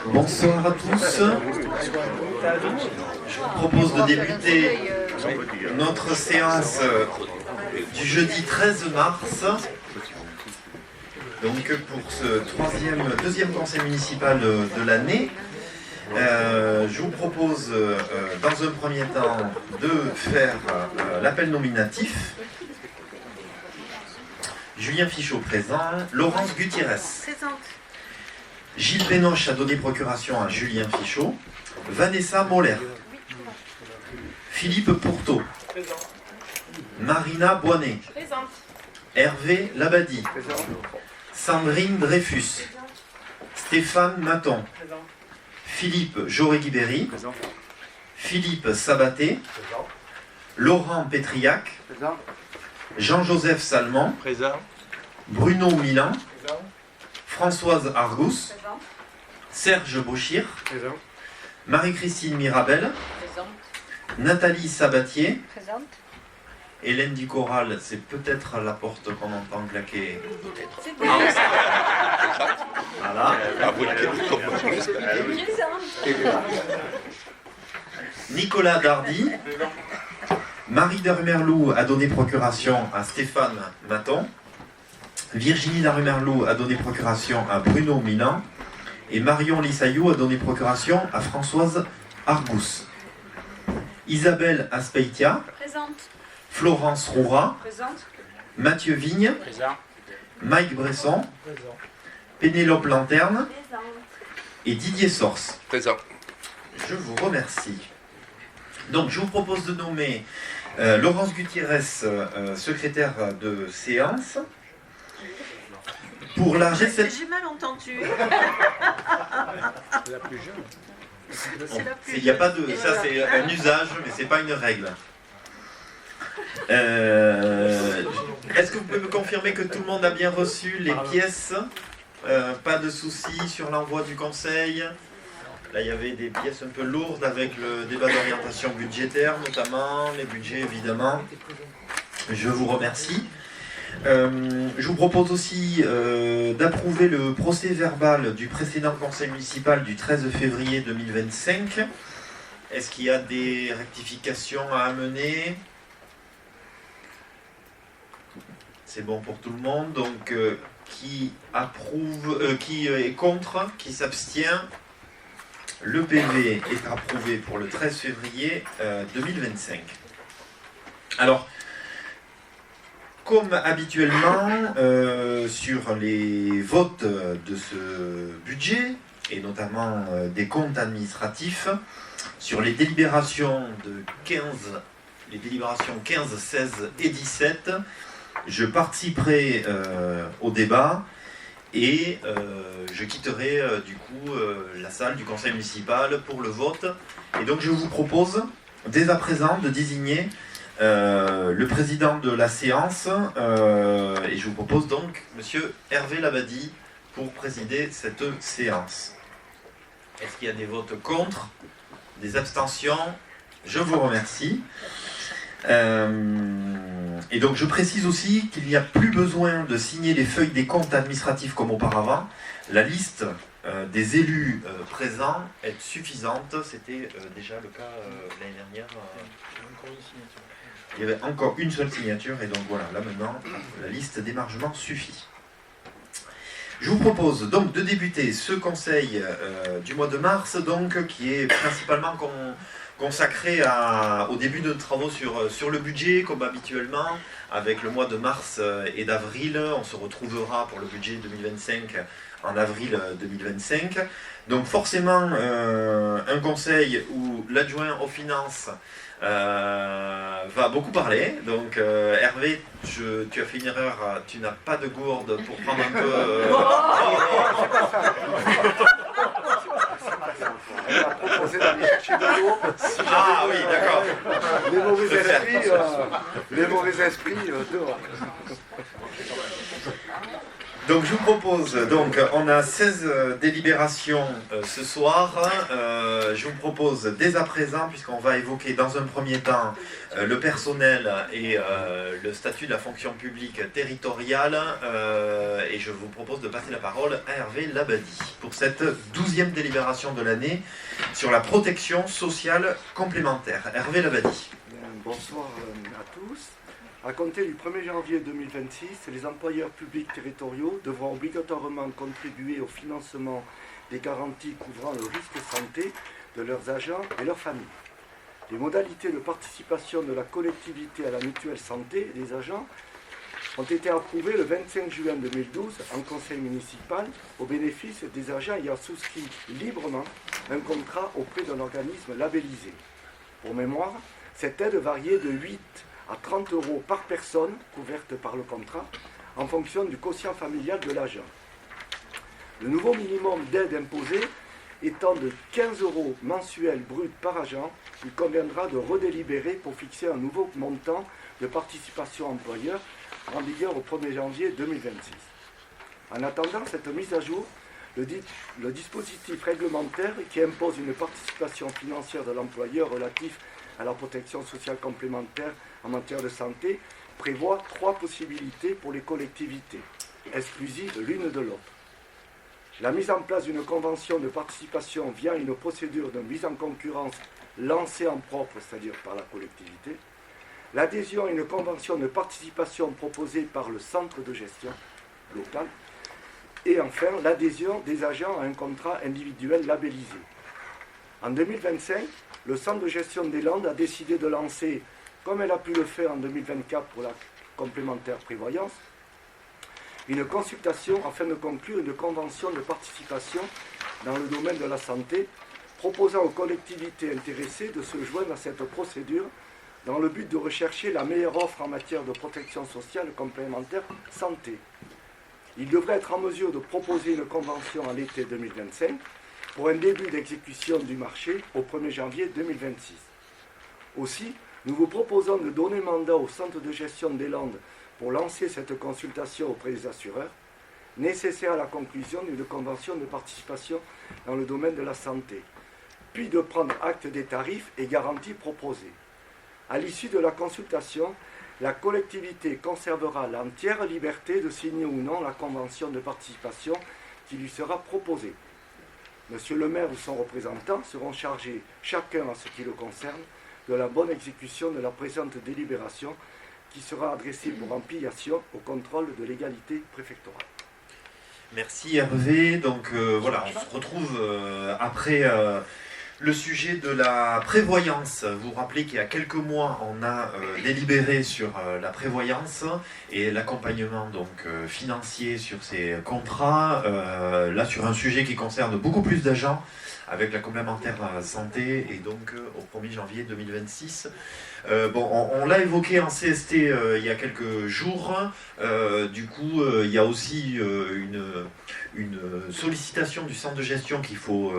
Bonsoir à tous. Je vous propose de débuter notre séance du jeudi 13 mars. Donc pour ce deuxième conseil municipal de l'année, je vous propose dans un premier temps de faire l'appel nominatif. Julien Fichot présent, Laurence Gutiérrez. Présente. Gilles Pénoche a donné procuration à Julien Fichot. Vanessa Moller. Philippe Pourteau. Présent. Marina Boinet. Présente. Hervé Labadie. Présent. Sandrine Dreyfus. Stéphane Maton. Présent. Philippe Joré-Guibéry. Présent. Philippe Sabaté. Présent. Laurent Pétriac. Présent. Jean-Joseph Salmon. Présent. Bruno Milan. Présent. Françoise Argous. Présente. Serge Bauchir. Présent. Marie-Christine Mirabel. Présente. Nathalie Sabatier. Présente. Hélène Ducoral, c'est peut-être à la porte qu'on entend claquer. C'est bien. Voilà. Nicolas Dardy. Marie Darumerlou a donné procuration à Stéphane Maton. Virginie Darumerlou a donné procuration à Bruno Milan. Et Marion Lissayou a donné procuration à Françoise Argous. Isabelle Aspeitia. Présente. Florence Roura. Présente. Mathieu Vigne. Présent. Mike Bresson. Présent. Pénélope Lanterne. Présente. Et Didier Sors. Présent. Je vous remercie. Donc, je vous propose de nommer Laurence Gutiérrez, secrétaire de séance. Pour la réception. J'ai mal entendu. La plus jeune. C'est la plus Il n'y a pas de. Ça, c'est un usage, mais c'est pas une règle. Est-ce que vous pouvez me confirmer que tout le monde a bien reçu les pièces? Pas de soucis sur l'envoi du conseil? Là, il y avait des pièces un peu lourdes avec le débat d'orientation budgétaire, notamment, les budgets, évidemment. Je vous remercie. Je vous propose aussi d'approuver le procès verbal du précédent conseil municipal du 13 février 2025. Est-ce qu'il y a des rectifications à amener? C'est bon pour tout le monde. Donc, qui approuve, qui est contre, qui s'abstient? Le PV est approuvé pour le 13 février 2025. Alors, comme habituellement, sur les votes de ce budget, et notamment des comptes administratifs, sur les délibérations 15, 16 et 17, je participerai au débat et je quitterai du coup la salle du conseil municipal pour le vote. Et donc je vous propose dès à présent de désigner le président de la séance et je vous propose donc monsieur Hervé Labadie pour présider cette séance. Est-ce qu'il y a des votes contre, des abstentions? Je vous remercie. Et donc je précise aussi qu'il n'y a plus besoin de signer les feuilles des comptes administratifs comme auparavant. La liste des élus présents est suffisante. C'était déjà le cas l'année dernière. Il y avait encore une seule signature et donc voilà, là maintenant la liste d'émargement suffit. Je vous propose donc de débuter ce conseil du mois de mars, donc, qui est principalement consacré au début de nos travaux sur le budget, comme habituellement. Avec le mois de mars et d'avril, on se retrouvera pour le budget 2025 en avril 2025. Donc forcément, un conseil où l'adjoint aux finances va beaucoup parler. Donc Hervé, tu as fait une erreur, tu n'as pas de gourde pour prendre un peu... Ah oui, d'accord. Les mauvais esprits dehors. Donc je vous propose, donc on a 16 délibérations ce soir. Je vous propose dès à présent, puisqu'on va évoquer dans un premier temps le personnel et le statut de la fonction publique territoriale, et je vous propose de passer la parole à Hervé Labadie pour cette 12e délibération de l'année sur la protection sociale complémentaire. Hervé Labadie. Bonsoir à tous. À compter du 1er janvier 2026, les employeurs publics territoriaux devront obligatoirement contribuer au financement des garanties couvrant le risque santé de leurs agents et leurs familles. Les modalités de participation de la collectivité à la mutuelle santé des agents ont été approuvées le 25 juin 2012 en conseil municipal au bénéfice des agents ayant souscrit librement un contrat auprès d'un organisme labellisé. Pour mémoire, cette aide variait de 8 à 30 euros par personne couverte par le contrat en fonction du quotient familial de l'agent. Le nouveau minimum d'aide imposé étant de 15 euros mensuels bruts par agent, il conviendra de redélibérer pour fixer un nouveau montant de participation employeur en vigueur au 1er janvier 2026. En attendant cette mise à jour, le dispositif réglementaire qui impose une participation financière de l'employeur relatif à la protection sociale complémentaire en matière de santé prévoit 3 possibilités pour les collectivités, exclusives l'une de l'autre. La mise en place d'une convention de participation via une procédure de mise en concurrence lancée en propre, c'est-à-dire par la collectivité, l'adhésion à une convention de participation proposée par le centre de gestion local, et enfin l'adhésion des agents à un contrat individuel labellisé. En 2025, le centre de gestion des Landes a décidé de lancer, comme elle a pu le faire en 2024 pour la complémentaire prévoyance, une consultation afin de conclure une convention de participation dans le domaine de la santé, proposant aux collectivités intéressées de se joindre à cette procédure dans le but de rechercher la meilleure offre en matière de protection sociale complémentaire santé. Il devrait être en mesure de proposer une convention à l'été 2025 pour un début d'exécution du marché au 1er janvier 2026. Aussi, nous vous proposons de donner mandat au centre de gestion des Landes pour lancer cette consultation auprès des assureurs, nécessaire à la conclusion d'une convention de participation dans le domaine de la santé, puis de prendre acte des tarifs et garanties proposés. À l'issue de la consultation, la collectivité conservera l'entière liberté de signer ou non la convention de participation qui lui sera proposée. Monsieur le maire ou son représentant seront chargés, chacun en ce qui le concerne, de la bonne exécution de la présente délibération qui sera adressée pour ampliation au contrôle de légalité préfectorale. Merci Hervé. Donc voilà, on se retrouve après le sujet de la prévoyance. Vous vous rappelez qu'il y a quelques mois, on a délibéré sur la prévoyance et l'accompagnement donc financier sur ces contrats. Là, sur un sujet qui concerne beaucoup plus d'agents, avec la complémentaire santé, et donc au 1er janvier 2026. On l'a évoqué en CST il y a quelques jours. Du coup, il y a aussi une sollicitation du centre de gestion qu'il faut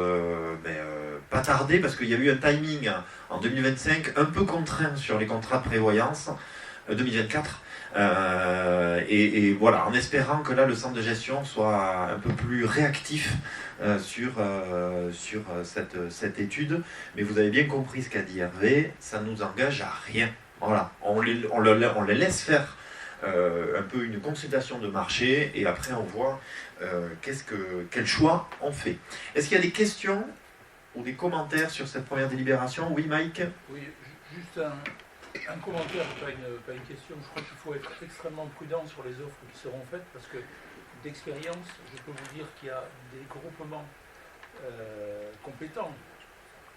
pas tarder, parce qu'il y a eu un timing en 2025 un peu contraint sur les contrats de prévoyance 2024. Et voilà, en espérant que là le centre de gestion soit un peu plus réactif sur cette étude. Mais vous avez bien compris ce qu'a dit Hervé, ça ne nous engage à rien. Voilà, on les laisse faire un peu une consultation de marché, et après on voit quel choix on fait. Est-ce qu'il y a des questions ou des commentaires sur cette première délibération? Oui, Mike? Oui, juste un commentaire, pas une question. Je crois qu'il faut être extrêmement prudent sur les offres qui seront faites, parce que d'expérience, je peux vous dire qu'il y a des groupements compétents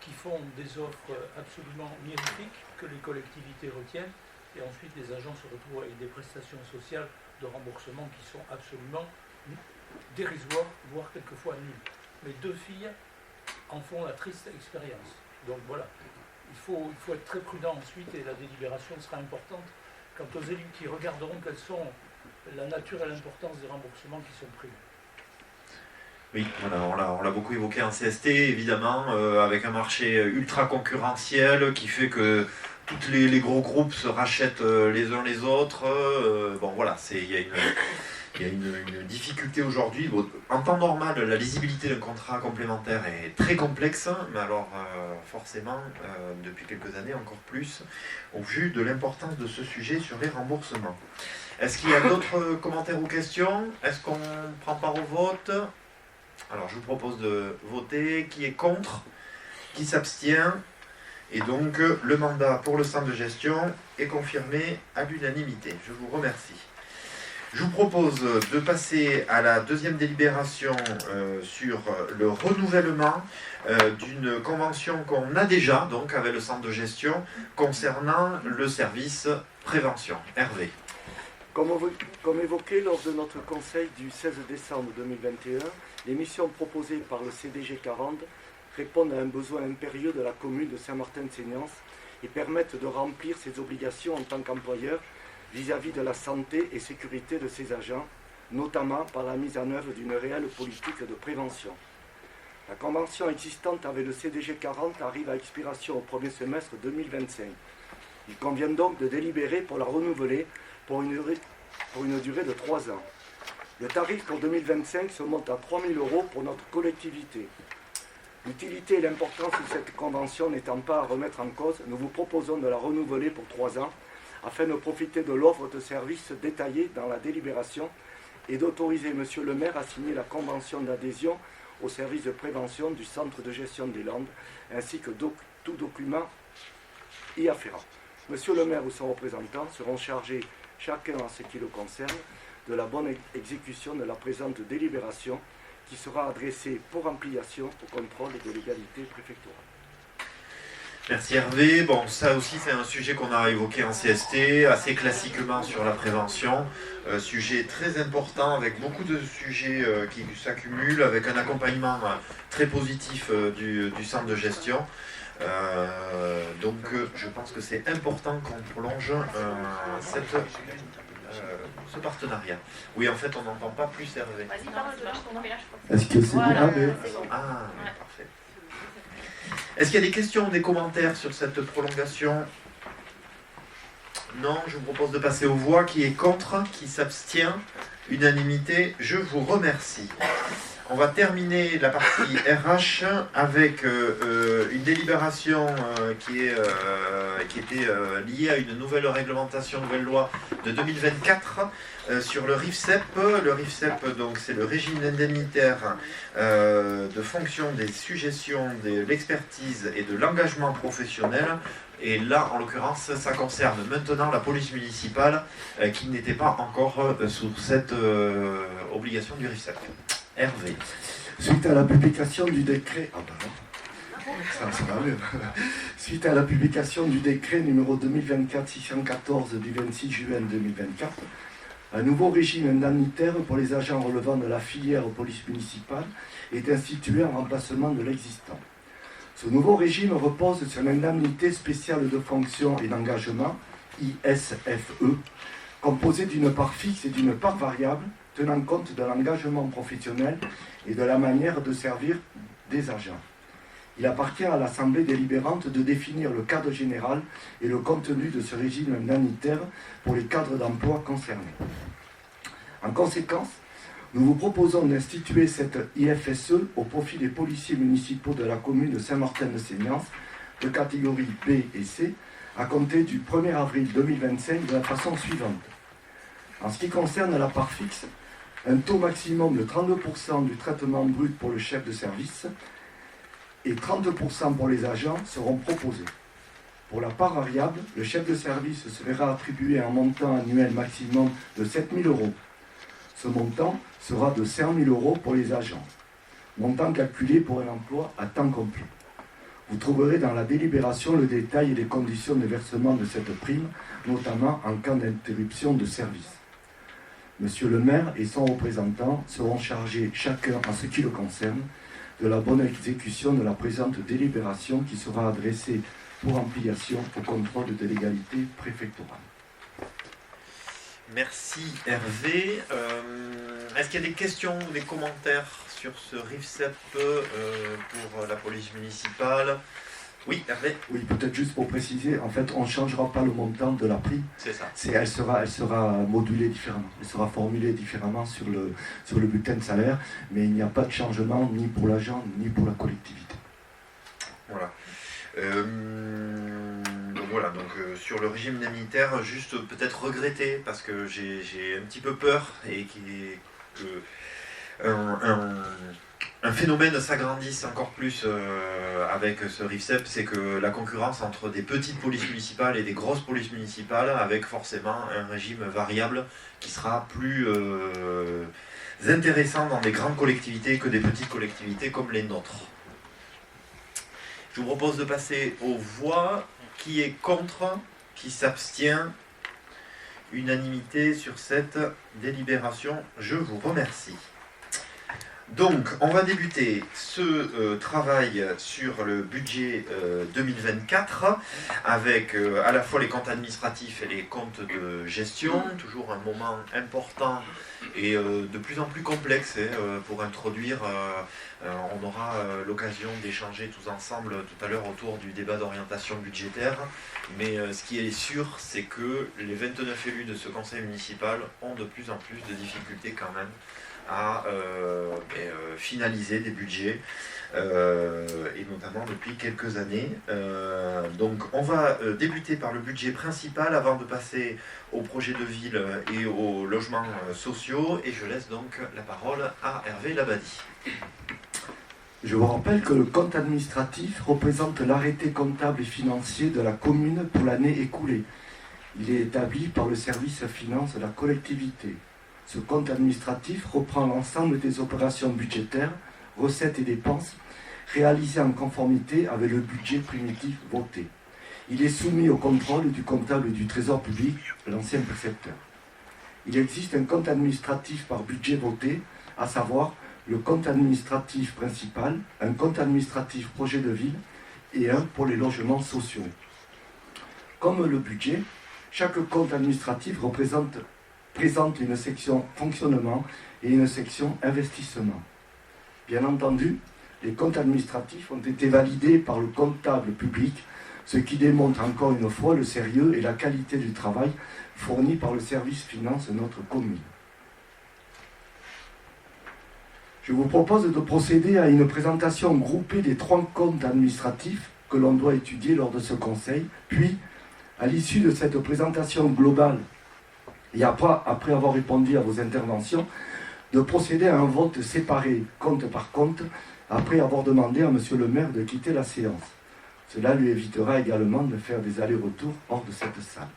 qui font des offres absolument mirifiques que les collectivités retiennent, et ensuite les agents se retrouvent avec des prestations sociales de remboursement qui sont absolument dérisoires, voire quelquefois nulles. Mes 2 filles en font la triste expérience. Donc voilà. Il faut être très prudent ensuite, et la délibération sera importante quant aux élus qui regarderont quelles sont la nature et l'importance des remboursements qui sont pris. Oui, voilà, on l'a beaucoup évoqué en CST, évidemment, avec un marché ultra concurrentiel qui fait que tous les gros groupes se rachètent les uns les autres. Bon voilà, il y a Il y a une difficulté aujourd'hui. Bon, en temps normal, la lisibilité d'un contrat complémentaire est très complexe, mais alors forcément, depuis quelques années encore plus, au vu de l'importance de ce sujet sur les remboursements. Est-ce qu'il y a d'autres commentaires ou questions? Est-ce qu'on prend part au vote? Alors je vous propose de voter. Qui est contre? Qui s'abstient? Et donc le mandat pour le centre de gestion est confirmé à l'unanimité. Je vous remercie. Je vous propose de passer à la deuxième délibération sur le renouvellement d'une convention qu'on a déjà donc avec le centre de gestion concernant le service prévention. Hervé. Comme évoqué lors de notre conseil du 16 décembre 2021, les missions proposées par le CDG 40 répondent à un besoin impérieux de la commune de Saint-Martin-de-Seignances et permettent de remplir ses obligations en tant qu'employeur vis-à-vis de la santé et sécurité de ses agents, notamment par la mise en œuvre d'une réelle politique de prévention. La convention existante avec le CDG 40 arrive à expiration au premier semestre 2025. Il convient donc de délibérer pour la renouveler pour une durée de 3 ans. Le tarif pour 2025 se monte à 3 000 € pour notre collectivité. L'utilité et l'importance de cette convention n'étant pas à remettre en cause, nous vous proposons de la renouveler pour 3 ans afin de profiter de l'offre de services détaillée dans la délibération et d'autoriser M. le maire à signer la convention d'adhésion au service de prévention du centre de gestion des Landes, ainsi que tout document y afférent. M. le maire ou son représentant seront chargés, chacun en ce qui le concerne, de la bonne exécution de la présente délibération qui sera adressée pour ampliation au contrôle de l'égalité préfectorale. Merci Hervé. Bon, ça aussi c'est un sujet qu'on a évoqué en CST, assez classiquement sur la prévention. Sujet très important avec beaucoup de sujets qui s'accumulent, avec un accompagnement très positif du centre de gestion. Donc je pense que c'est important qu'on prolonge ce partenariat. Oui, en fait on n'entend pas plus Hervé. Vas-y, parle de là, je t'en là, je crois. Est-ce que c'est Voilà, bien c'est bon. Ah, oui, parfait. Est-ce qu'il y a des questions ou des commentaires sur cette prolongation? Non, je vous propose de passer aux voix. Qui est contre? Qui s'abstient? Unanimité, je vous remercie. On va terminer la partie RH avec une délibération qui était liée à une nouvelle réglementation, nouvelle loi de 2024 sur le RIFSEP. Le RIFSEP, donc, c'est le régime indemnitaire de fonction des suggestions, de l'expertise et de l'engagement professionnel. Et là, en l'occurrence, ça concerne maintenant la police municipale qui n'était pas encore sous cette obligation du RIFSEP. Hervé. Suite à la publication du décret... Suite à la publication du décret numéro 2024-614 du 26 juin 2024, un nouveau régime indemnitaire pour les agents relevant de la filière police municipale est institué en remplacement de l'existant. Ce nouveau régime repose sur l'indemnité spéciale de fonction et d'engagement, ISFE, composée d'une part fixe et d'une part variable, tenant compte de l'engagement professionnel et de la manière de servir des agents. Il appartient à l'Assemblée délibérante de définir le cadre général et le contenu de ce régime indemnitaire pour les cadres d'emploi concernés. En conséquence, nous vous proposons d'instituer cette IFSE au profit des policiers municipaux de la commune de Saint-Martin-de-Seignances de catégorie B et C à compter du 1er avril 2025 de la façon suivante. En ce qui concerne la part fixe, un taux maximum de 32% du traitement brut pour le chef de service et 30% pour les agents seront proposés. Pour la part variable, le chef de service se verra attribuer un montant annuel maximum de 7 000 €. Ce montant sera de 5 000 € pour les agents, montant calculé pour un emploi à temps complet. Vous trouverez dans la délibération le détail et les conditions de versement de cette prime, notamment en cas d'interruption de service. Monsieur le maire et son représentant seront chargés, chacun en ce qui le concerne, de la bonne exécution de la présente délibération qui sera adressée pour ampliation au contrôle de l'égalité préfectorale. Merci Hervé. Est-ce qu'il y a des questions ou des commentaires sur ce RIFSEP pour la police municipale? Oui, Hervé, Oui, peut-être juste pour préciser, en fait, on ne changera pas le montant de la prime. c'est ça. Elle sera modulée différemment, elle sera formulée différemment sur le bulletin de salaire, mais il n'y a pas de changement ni pour l'agent ni pour la collectivité. Voilà. Donc voilà, sur le régime indemnitaire, juste peut-être regretter, parce que j'ai un petit peu peur et que un phénomène s'agrandisse encore plus avec ce RIFSEP, c'est que la concurrence entre des petites polices municipales et des grosses polices municipales, avec forcément un régime variable qui sera plus intéressant dans des grandes collectivités que des petites collectivités comme les nôtres. Je vous propose de passer aux voix. Qui est contre? Qui s'abstient? Unanimité sur cette délibération. Je vous remercie. Donc, on va débuter ce travail sur le budget 2024 avec à la fois les comptes administratifs et les comptes de gestion, toujours un moment important et de plus en plus complexe pour introduire. On aura l'occasion d'échanger tous ensemble tout à l'heure autour du débat d'orientation budgétaire, mais ce qui est sûr, c'est que les 29 élus de ce conseil municipal ont de plus en plus de difficultés quand même à finaliser des budgets, et notamment depuis quelques années. Donc on va débuter par le budget principal avant de passer au projet de ville et aux logements sociaux, et je laisse donc la parole à Hervé Labadie. Je vous rappelle que le compte administratif représente l'arrêté comptable et financier de la commune pour l'année écoulée. Il est établi par le service finance de la collectivité. Ce compte administratif reprend l'ensemble des opérations budgétaires, recettes et dépenses réalisées en conformité avec le budget primitif voté. Il est soumis au contrôle du comptable du Trésor public, l'ancien précepteur. Il existe un compte administratif par budget voté, à savoir le compte administratif principal, un compte administratif projet de ville et un pour les logements sociaux. Comme le budget, chaque compte administratif présente une section fonctionnement et une section investissement. Bien entendu, les comptes administratifs ont été validés par le comptable public, ce qui démontre encore une fois le sérieux et la qualité du travail fourni par le service finance de notre commune. Je vous propose de procéder à une présentation groupée des 3 comptes administratifs que l'on doit étudier lors de ce conseil, puis, à l'issue de cette présentation globale, et après avoir répondu à vos interventions, de procéder à un vote séparé, compte par compte, après avoir demandé à monsieur le maire de quitter la séance. Cela lui évitera également de faire des allers-retours hors de cette salle.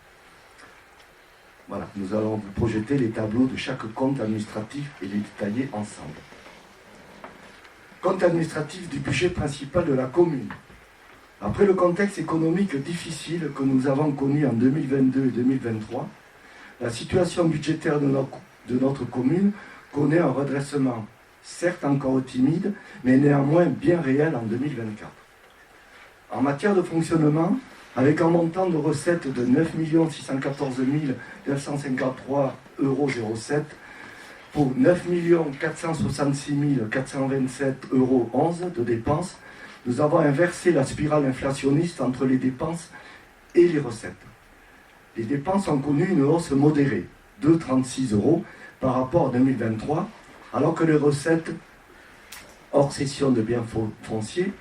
Voilà, nous allons vous projeter les tableaux de chaque compte administratif et les détailler ensemble. Compte administratif du budget principal de la commune. Après le contexte économique difficile que nous avons connu en 2022 et 2023, la situation budgétaire de notre commune connaît un redressement, certes encore timide, mais néanmoins bien réel en 2024. En matière de fonctionnement, avec un montant de recettes de 9 614 953,07 € pour 9 466 427,11 € de dépenses, nous avons inversé la spirale inflationniste entre les dépenses et les recettes. Les dépenses ont connu une hausse modérée, de 36 € par rapport à 2023, alors que les recettes, hors cession de biens fonciers,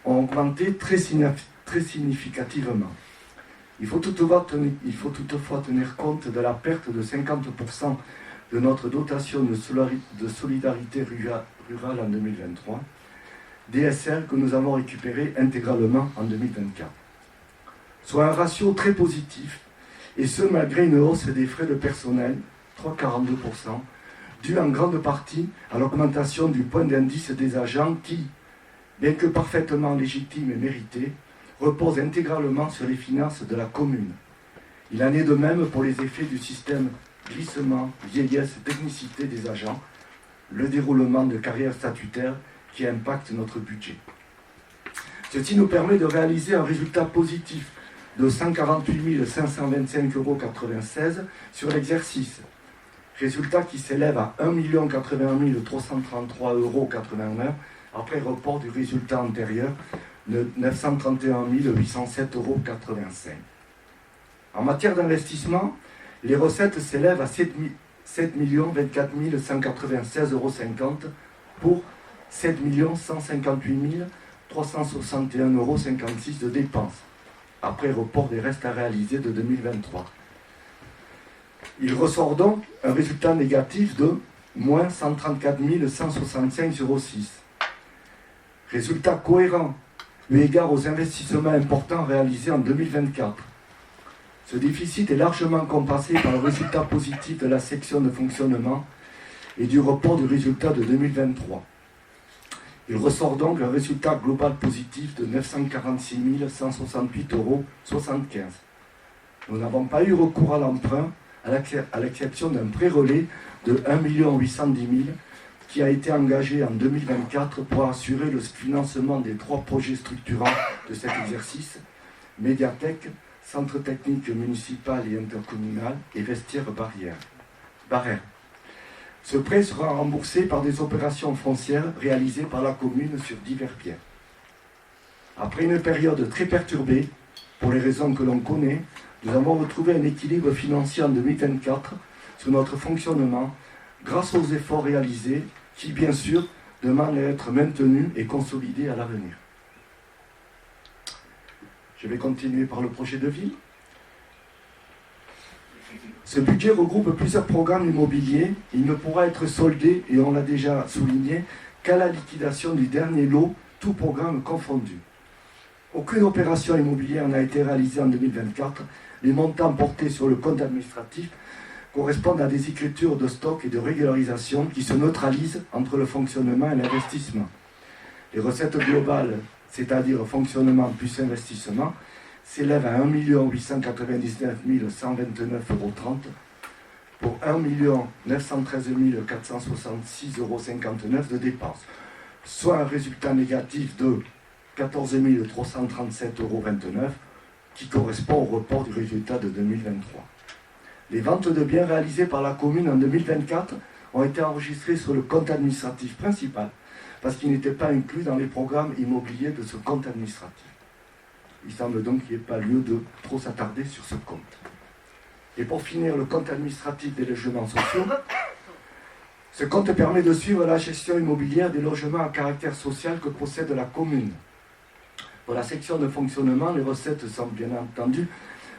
ont augmenté très significativement. Il faut toutefois tenir compte de la perte de 50% de notre dotation de solidarité rurale en 2023, DSR que nous avons récupéré intégralement en 2024. Soit un ratio très positif, et ce malgré une hausse des frais de personnel, 3,42%, due en grande partie à l'augmentation du point d'indice des agents qui, bien que parfaitement légitime et mérité, repose intégralement sur les finances de la commune. Il en est de même pour les effets du système glissement, vieillesse, technicité des agents, le déroulement de carrières statutaires qui impactent notre budget. Ceci nous permet de réaliser un résultat positif de 148 525,96 € sur l'exercice, résultat qui s'élève à 1 081 333,81 € après report du résultat antérieur de 931 807,85 €. En matière d'investissement, les recettes s'élèvent à 7 24 196,50 € pour 7 158 361,56 € de dépenses, après report des restes à réaliser de 2023. Il ressort donc un résultat négatif de moins 134 165,06 €. Résultat cohérent, eu égard aux investissements importants réalisés en 2024. Ce déficit est largement compensé par le résultat positif de la section de fonctionnement et du report du résultat de 2023. Il ressort donc un résultat global positif de 946 168,75 €. Nous n'avons pas eu recours à l'emprunt, à l'exception d'un pré-relais de 1 810 000 qui a été engagé en 2024 pour assurer le financement des 3 projets structurants de cet exercice, médiathèque, centre technique municipal et intercommunal et vestiaire barrière. Ce prêt sera remboursé par des opérations foncières réalisées par la commune sur divers biens. Après une période très perturbée, pour les raisons que l'on connaît, nous avons retrouvé un équilibre financier en 2024 sur notre fonctionnement grâce aux efforts réalisés qui, bien sûr, demandent à être maintenus et consolidés à l'avenir. Je vais continuer par le projet de ville. Ce budget regroupe plusieurs programmes immobiliers. Il ne pourra être soldé, et on l'a déjà souligné, qu'à la liquidation du dernier lot, tout programme confondu. Aucune opération immobilière n'a été réalisée en 2024. Les montants portés sur le compte administratif correspondent à des écritures de stock et de régularisation qui se neutralisent entre le fonctionnement et l'investissement. Les recettes globales, c'est-à-dire fonctionnement plus investissement, s'élèvent à 1 899 129,30 € pour 1 913 466,59 € de dépenses, soit un résultat négatif de 14 337,29 € qui correspond au report du résultat de 2023. Les ventes de biens réalisées par la commune en 2024 ont été enregistrées sur le compte administratif principal parce qu'ils n'étaient pas inclus dans les programmes immobiliers de ce compte administratif. Il semble donc qu'il n'y ait pas lieu de trop s'attarder sur ce compte. Et pour finir, le compte administratif des logements sociaux. Ce compte permet de suivre la gestion immobilière des logements à caractère social que possède la commune. Pour la section de fonctionnement, les recettes sont bien entendu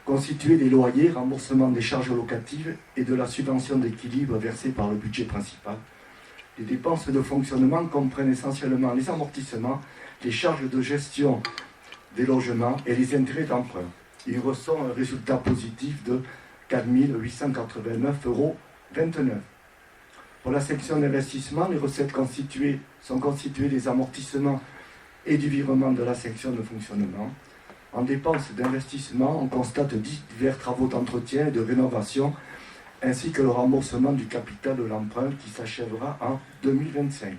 constituées des loyers, remboursement des charges locatives et de la subvention d'équilibre versée par le budget principal. Les dépenses de fonctionnement comprennent essentiellement les amortissements, les charges de gestion des logements et les intérêts d'emprunt. Il ressort un résultat positif de 4 889,29 €. Pour la section d'investissement, les recettes sont constituées des amortissements et du virement de la section de fonctionnement. En dépenses d'investissement, on constate divers travaux d'entretien et de rénovation, ainsi que le remboursement du capital de l'emprunt qui s'achèvera en 2025,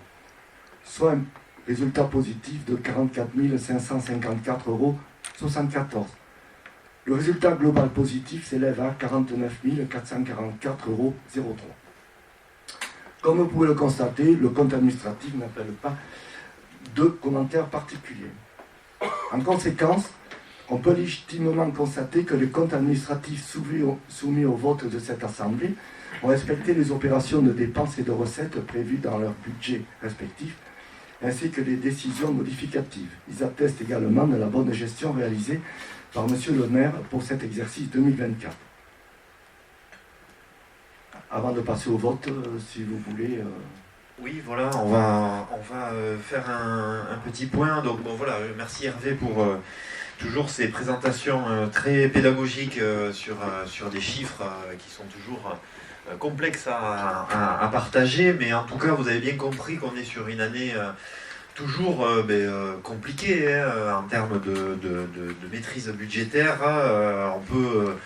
soit un résultat positif de 44 554,74 €. Le résultat global positif s'élève à 49 444,03 €. Comme vous pouvez le constater, le compte administratif n'appelle pas de commentaires particuliers. En conséquence, on peut légitimement constater que les comptes administratifs soumis au vote de cette Assemblée ont respecté les opérations de dépenses et de recettes prévues dans leur budget respectif, ainsi que les décisions modificatives. Ils attestent également de la bonne gestion réalisée par M. le maire pour cet exercice 2024. Avant de passer au vote, si vous voulez... Oui, voilà, on va faire un petit point. Donc bon, voilà, merci Hervé pour toujours ces présentations très pédagogiques sur des chiffres qui sont toujours complexes à partager. Mais en tout cas, vous avez bien compris qu'on est sur une année toujours compliquée en termes de maîtrise budgétaire. On peut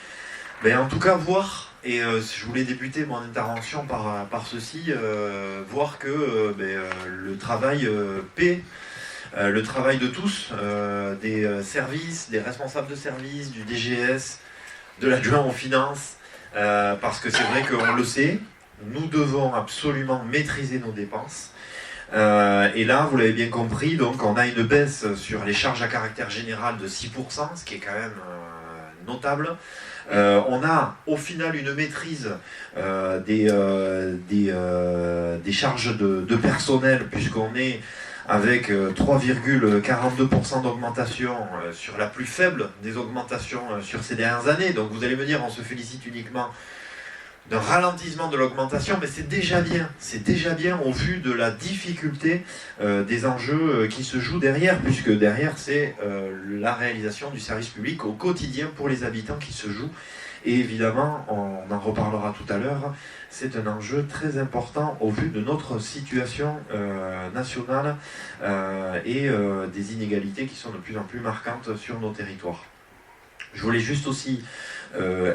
en tout cas voir... Et je voulais débuter mon intervention par ceci, voir que le travail paie, le travail de tous, des services, des responsables de services, du DGS, de l'adjoint aux finances, parce que c'est vrai qu'on le sait, nous devons absolument maîtriser nos dépenses. Et là, vous l'avez bien compris, donc on a une baisse sur les charges à caractère général de 6%, ce qui est quand même notable. On a au final une maîtrise des charges de personnel, puisqu'on est avec 3,42% d'augmentation sur la plus faible des augmentations sur ces dernières années. Donc vous allez me dire, on se félicite uniquement d'un ralentissement de l'augmentation, mais c'est déjà bien au vu de la difficulté des enjeux qui se jouent derrière, puisque derrière c'est la réalisation du service public au quotidien pour les habitants qui se joue. Et évidemment, on en reparlera tout à l'heure, c'est un enjeu très important au vu de notre situation nationale et des inégalités qui sont de plus en plus marquantes sur nos territoires. Je voulais juste aussi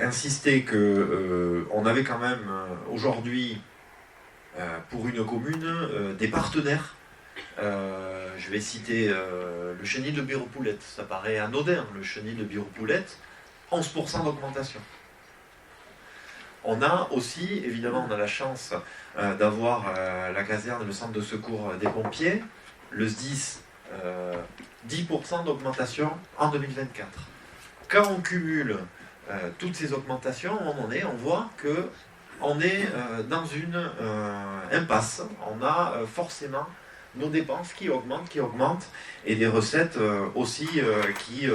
insister que on avait quand même aujourd'hui pour une commune des partenaires. Je vais citer le chenil de Biropoulette, ça paraît anodin, le chenil de Biropoulette, 11% d'augmentation. On a aussi, évidemment, on a la chance d'avoir la caserne, le centre de secours des pompiers, le SDIS, 10% d'augmentation en 2024. Quand on cumule toutes ces augmentations, à un moment donné, on voit qu'on est dans une impasse. On a forcément nos dépenses qui augmentent, et des recettes aussi qui,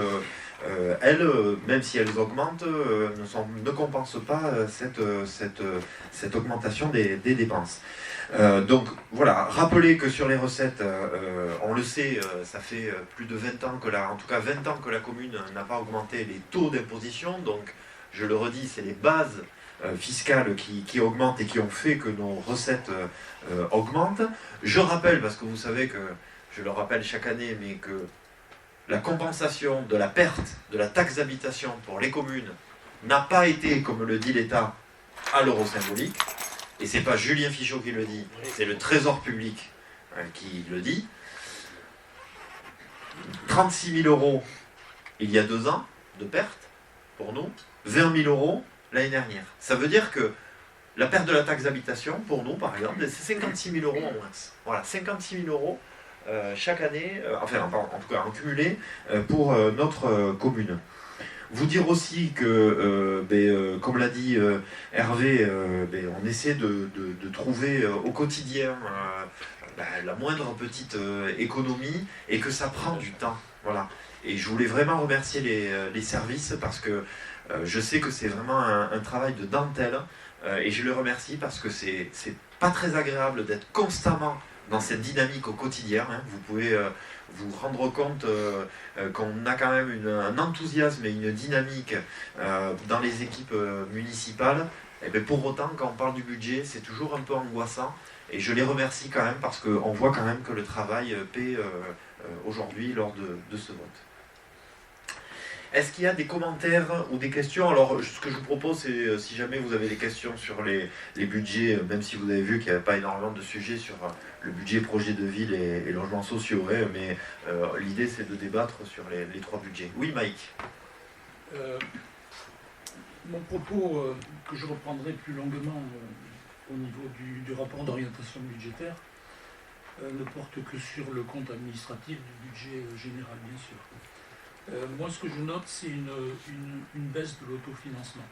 elles, même si elles augmentent, ne compensent pas cette augmentation des dépenses. Donc voilà, rappelez que sur les recettes, on le sait, ça fait plus de 20 ans que en tout cas 20 ans que la commune n'a pas augmenté les taux d'imposition. Donc je le redis, c'est les bases fiscales qui augmentent et qui ont fait que nos recettes augmentent. Je rappelle, parce que vous savez que je le rappelle chaque année, mais que la compensation de la perte de la taxe d'habitation pour les communes n'a pas été, comme le dit l'État, à l'euro symbolique. Et c'est pas Julien Fichot qui le dit, c'est le Trésor public qui le dit. 36 000 euros il y a 2 ans de perte pour nous, 20 000 euros l'année dernière. Ça veut dire que la perte de la taxe d'habitation, pour nous par exemple, c'est 56 000 euros en moins. Voilà, 56 000 euros chaque année, enfin en tout cas en cumulé pour notre commune. Vous dire aussi que, comme l'a dit Hervé, on essaie de trouver au quotidien la moindre petite économie et que ça prend du temps. Voilà. Et je voulais vraiment remercier les services parce que je sais que c'est vraiment un travail de dentelle et je les remercie parce que c'est pas très agréable d'être constamment dans cette dynamique au quotidien. Hein. Vous pouvez vous rendre compte qu'on a quand même un enthousiasme et une dynamique dans les équipes municipales. Et bien pour autant, quand on parle du budget, c'est toujours un peu angoissant. Et je les remercie quand même parce qu'on voit quand même que le travail paie aujourd'hui lors de ce vote. Est-ce qu'il y a des commentaires ou des questions? Alors, ce que je vous propose, c'est si jamais vous avez des questions sur les budgets, même si vous avez vu qu'il n'y avait pas énormément de sujets sur le budget projet de ville et logements sociaux, hein, mais l'idée, c'est de débattre sur les 3 budgets. Oui, Mike. Mon propos, que je reprendrai plus longuement au niveau du rapport d'orientation budgétaire, ne porte que sur le compte administratif du budget général, bien sûr. Moi, ce que je note, c'est une baisse de l'autofinancement.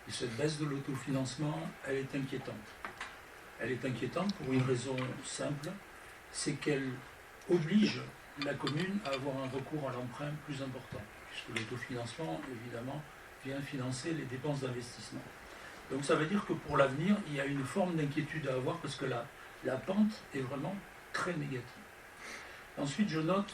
Et cette baisse de l'autofinancement, elle est inquiétante. Elle est inquiétante pour une raison simple, c'est qu'elle oblige la commune à avoir un recours à l'emprunt plus important, puisque l'autofinancement, évidemment, vient financer les dépenses d'investissement. Donc ça veut dire que pour l'avenir, il y a une forme d'inquiétude à avoir, parce que la pente est vraiment très négative. Ensuite, je note,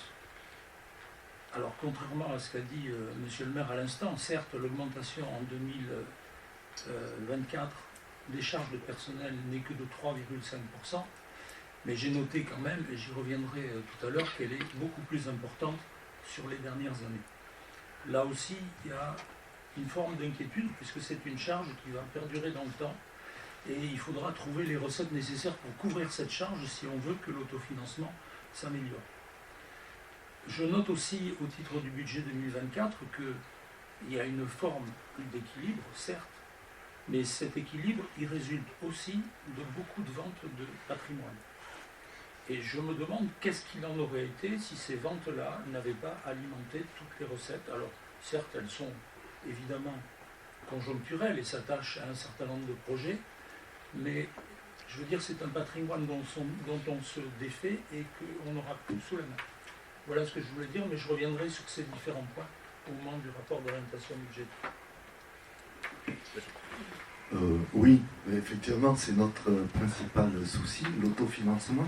alors contrairement à ce qu'a dit monsieur le maire à l'instant, certes l'augmentation en 2024 des charges de personnel n'est que de 3,5%, mais j'ai noté quand même, et j'y reviendrai tout à l'heure, qu'elle est beaucoup plus importante sur les dernières années. Là aussi, il y a une forme d'inquiétude, puisque c'est une charge qui va perdurer dans le temps, et il faudra trouver les recettes nécessaires pour couvrir cette charge si on veut que l'autofinancement s'améliore. Je note aussi, au titre du budget 2024, qu'il y a une forme d'équilibre, certes, mais cet équilibre, il résulte aussi de beaucoup de ventes de patrimoine. Et je me demande qu'est-ce qu'il en aurait été si ces ventes-là n'avaient pas alimenté toutes les recettes. Alors, certes, elles sont évidemment conjoncturelles et s'attachent à un certain nombre de projets, mais je veux dire, c'est un patrimoine dont on se défait et qu'on n'aura plus sous la main. Voilà ce que je voulais dire, mais je reviendrai sur ces différents points au moment du rapport d'orientation budgétaire. Oui, effectivement, c'est notre principal souci, l'autofinancement,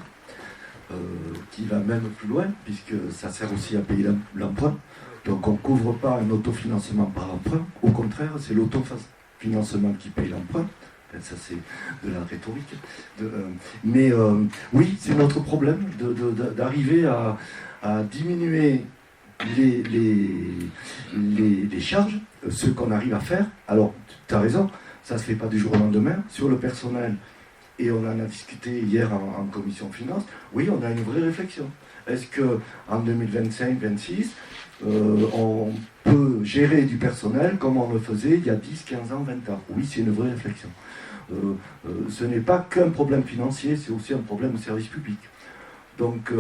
qui va même plus loin, puisque ça sert aussi à payer l'emprunt. Donc on ne couvre pas un autofinancement par emprunt, au contraire, c'est l'autofinancement qui paye l'emprunt. Ça, c'est de la rhétorique. Mais oui, c'est notre problème d'arriver à diminuer les charges, ce qu'on arrive à faire. Alors, tu as raison, ça ne se fait pas du jour au lendemain. Sur le personnel, et on en a discuté hier en commission finance, oui, on a une vraie réflexion. Est-ce qu'en 2025-26, on peut gérer du personnel comme on le faisait il y a 10, 15 ans, 20 ans? Oui, c'est une vraie réflexion. Ce n'est pas qu'un problème financier, c'est aussi un problème de service public. Donc,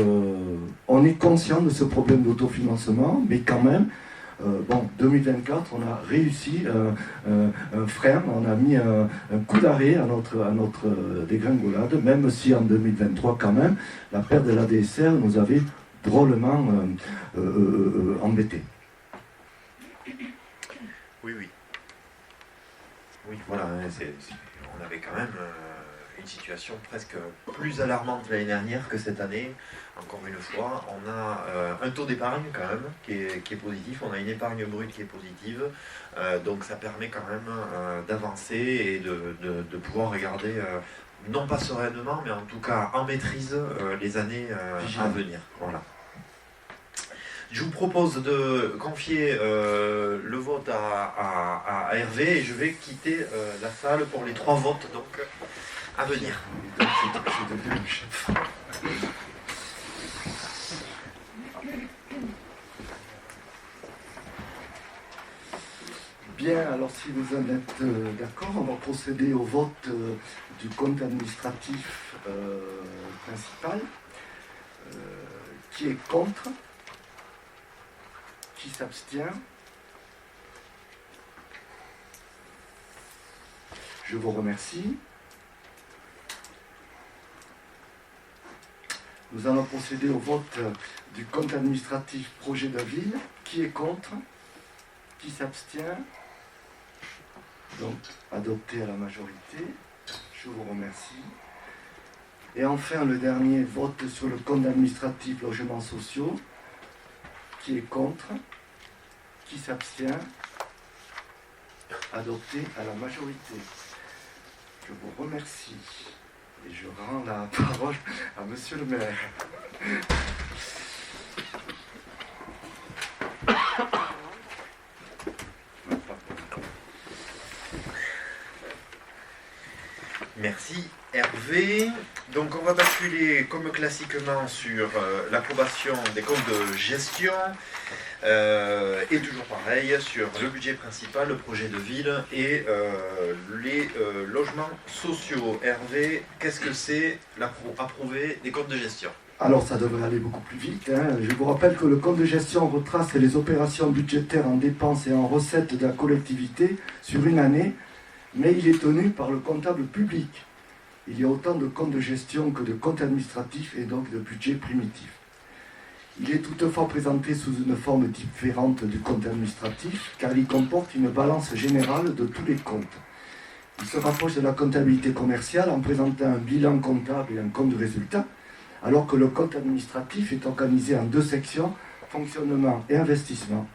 on est conscient de ce problème d'autofinancement, mais quand même, 2024, on a réussi un frein, on a mis un coup d'arrêt à notre dégringolade, même si en 2023, quand même, la perte de la DSR nous avait drôlement embêtés. Oui. Oui, voilà, on avait quand même une situation presque plus alarmante l'année dernière que cette année. Encore une fois, on a un taux d'épargne quand même qui est positif, on a une épargne brute qui est positive, donc ça permet quand même d'avancer et de pouvoir regarder, non pas sereinement, mais en tout cas en maîtrise les années à venir. Voilà. Je vous propose de confier le vote à Hervé et je vais quitter la salle pour les 3 votes donc, à venir. Bien, alors si vous en êtes d'accord, on va procéder au vote du compte administratif principal. Qui est contre? Qui s'abstient? Je vous remercie. Nous allons procéder au vote du compte administratif projet de ville. Qui est contre? Qui s'abstient? Donc, adopté à la majorité. Je vous remercie. Et enfin, le dernier vote sur le compte administratif logements sociaux. Qui est contre? Qui s'abstient? Adopté à la majorité. Je vous remercie. Et je rends la parole à Monsieur le maire. Merci Hervé. Donc on va basculer comme classiquement sur l'approbation des comptes de gestion et toujours pareil sur le budget principal, le projet de ville et les logements sociaux. Hervé, qu'est-ce que c'est approuver des comptes de gestion? Alors ça devrait aller beaucoup plus vite. Je vous rappelle que le compte de gestion retrace les opérations budgétaires en dépenses et en recettes de la collectivité sur une année, mais il est tenu par le comptable public. Il y a autant de comptes de gestion que de comptes administratifs et donc de budget primitif. Il est toutefois présenté sous une forme différente du compte administratif car il comporte une balance générale de tous les comptes. Il se rapproche de la comptabilité commerciale en présentant un bilan comptable et un compte de résultat, alors que le compte administratif est organisé en 2 sections, fonctionnement et investissement.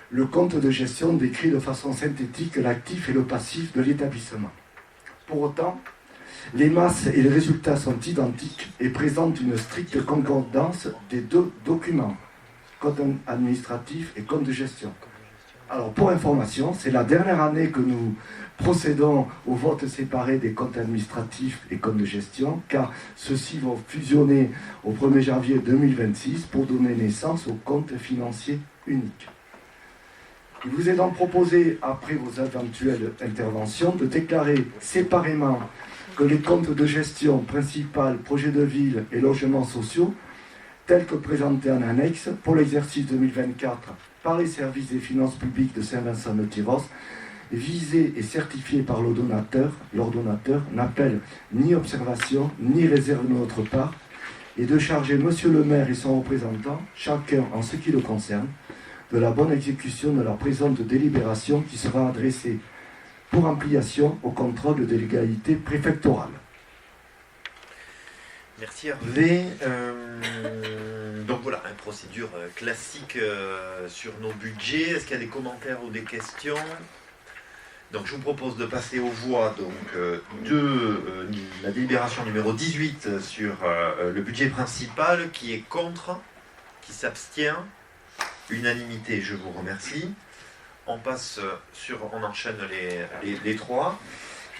Le compte de gestion décrit de façon synthétique l'actif et le passif de l'établissement. Pour autant, les masses et les résultats sont identiques et présentent une stricte concordance des 2 documents, compte administratif et compte de gestion. Alors pour information, c'est la dernière année que nous procédons au vote séparé des comptes administratifs et comptes de gestion, car ceux-ci vont fusionner au 1er janvier 2026 pour donner naissance au compte financier unique. Il vous est donc proposé, après vos éventuelles interventions, de déclarer séparément que les comptes de gestion principal, projet de ville et logements sociaux, tels que présentés en annexe pour l'exercice 2024 par les services des finances publiques de Saint-Vincent-de-Tyrosse, visés et certifiés par l'ordonnateur, n'appellent ni observation ni réserve de notre part, et de charger Monsieur le maire et son représentant, chacun en ce qui le concerne, de la bonne exécution de la présente délibération qui sera adressée pour ampliation au contrôle de légalité préfectorale. Merci Hervé. Donc voilà, une procédure classique sur nos budgets. Est-ce qu'il y a des commentaires ou des questions? Donc je vous propose de passer aux voix la délibération numéro 18 sur le budget principal. Qui est contre? Qui s'abstient? Unanimité, je vous remercie. On enchaîne les trois.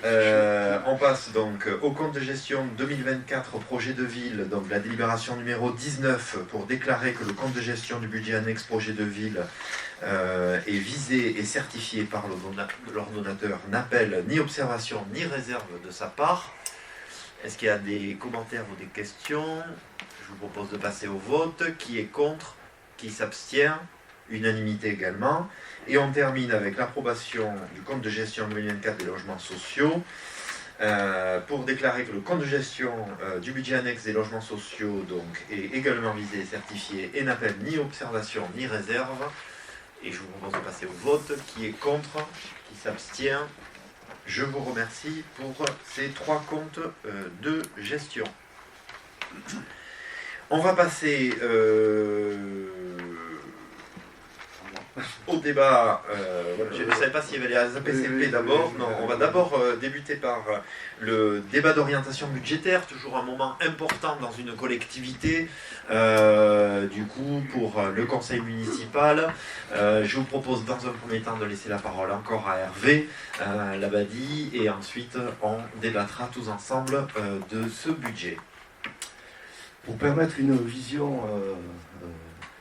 On passe donc au compte de gestion 2024 projet de ville, donc la délibération numéro 19 pour déclarer que le compte de gestion du budget annexe projet de ville est visé et certifié par l'ordonnateur, n'appelle ni observation ni réserve de sa part. Est-ce qu'il y a des commentaires ou des questions? Je vous propose de passer au vote. Qui est contre? Qui s'abstient? Unanimité également. Et on termine avec l'approbation du compte de gestion 2024 des logements sociaux pour déclarer que le compte de gestion du budget annexe des logements sociaux donc, est également visé et certifié et n'appelle ni observation ni réserve. Et je vous propose de passer au vote. Qui est contre? Qui s'abstient? Je vous remercie pour ces trois comptes de gestion. On va passer au débat. Je ne savais pas s'il y avait les APCP d'abord. Non, on va d'abord débuter par le débat d'orientation budgétaire, toujours un moment important dans une collectivité. Du coup, pour le conseil municipal, je vous propose dans un premier temps de laisser la parole encore à Hervé Labadie, et ensuite on débattra tous ensemble de ce budget. Pour permettre une vision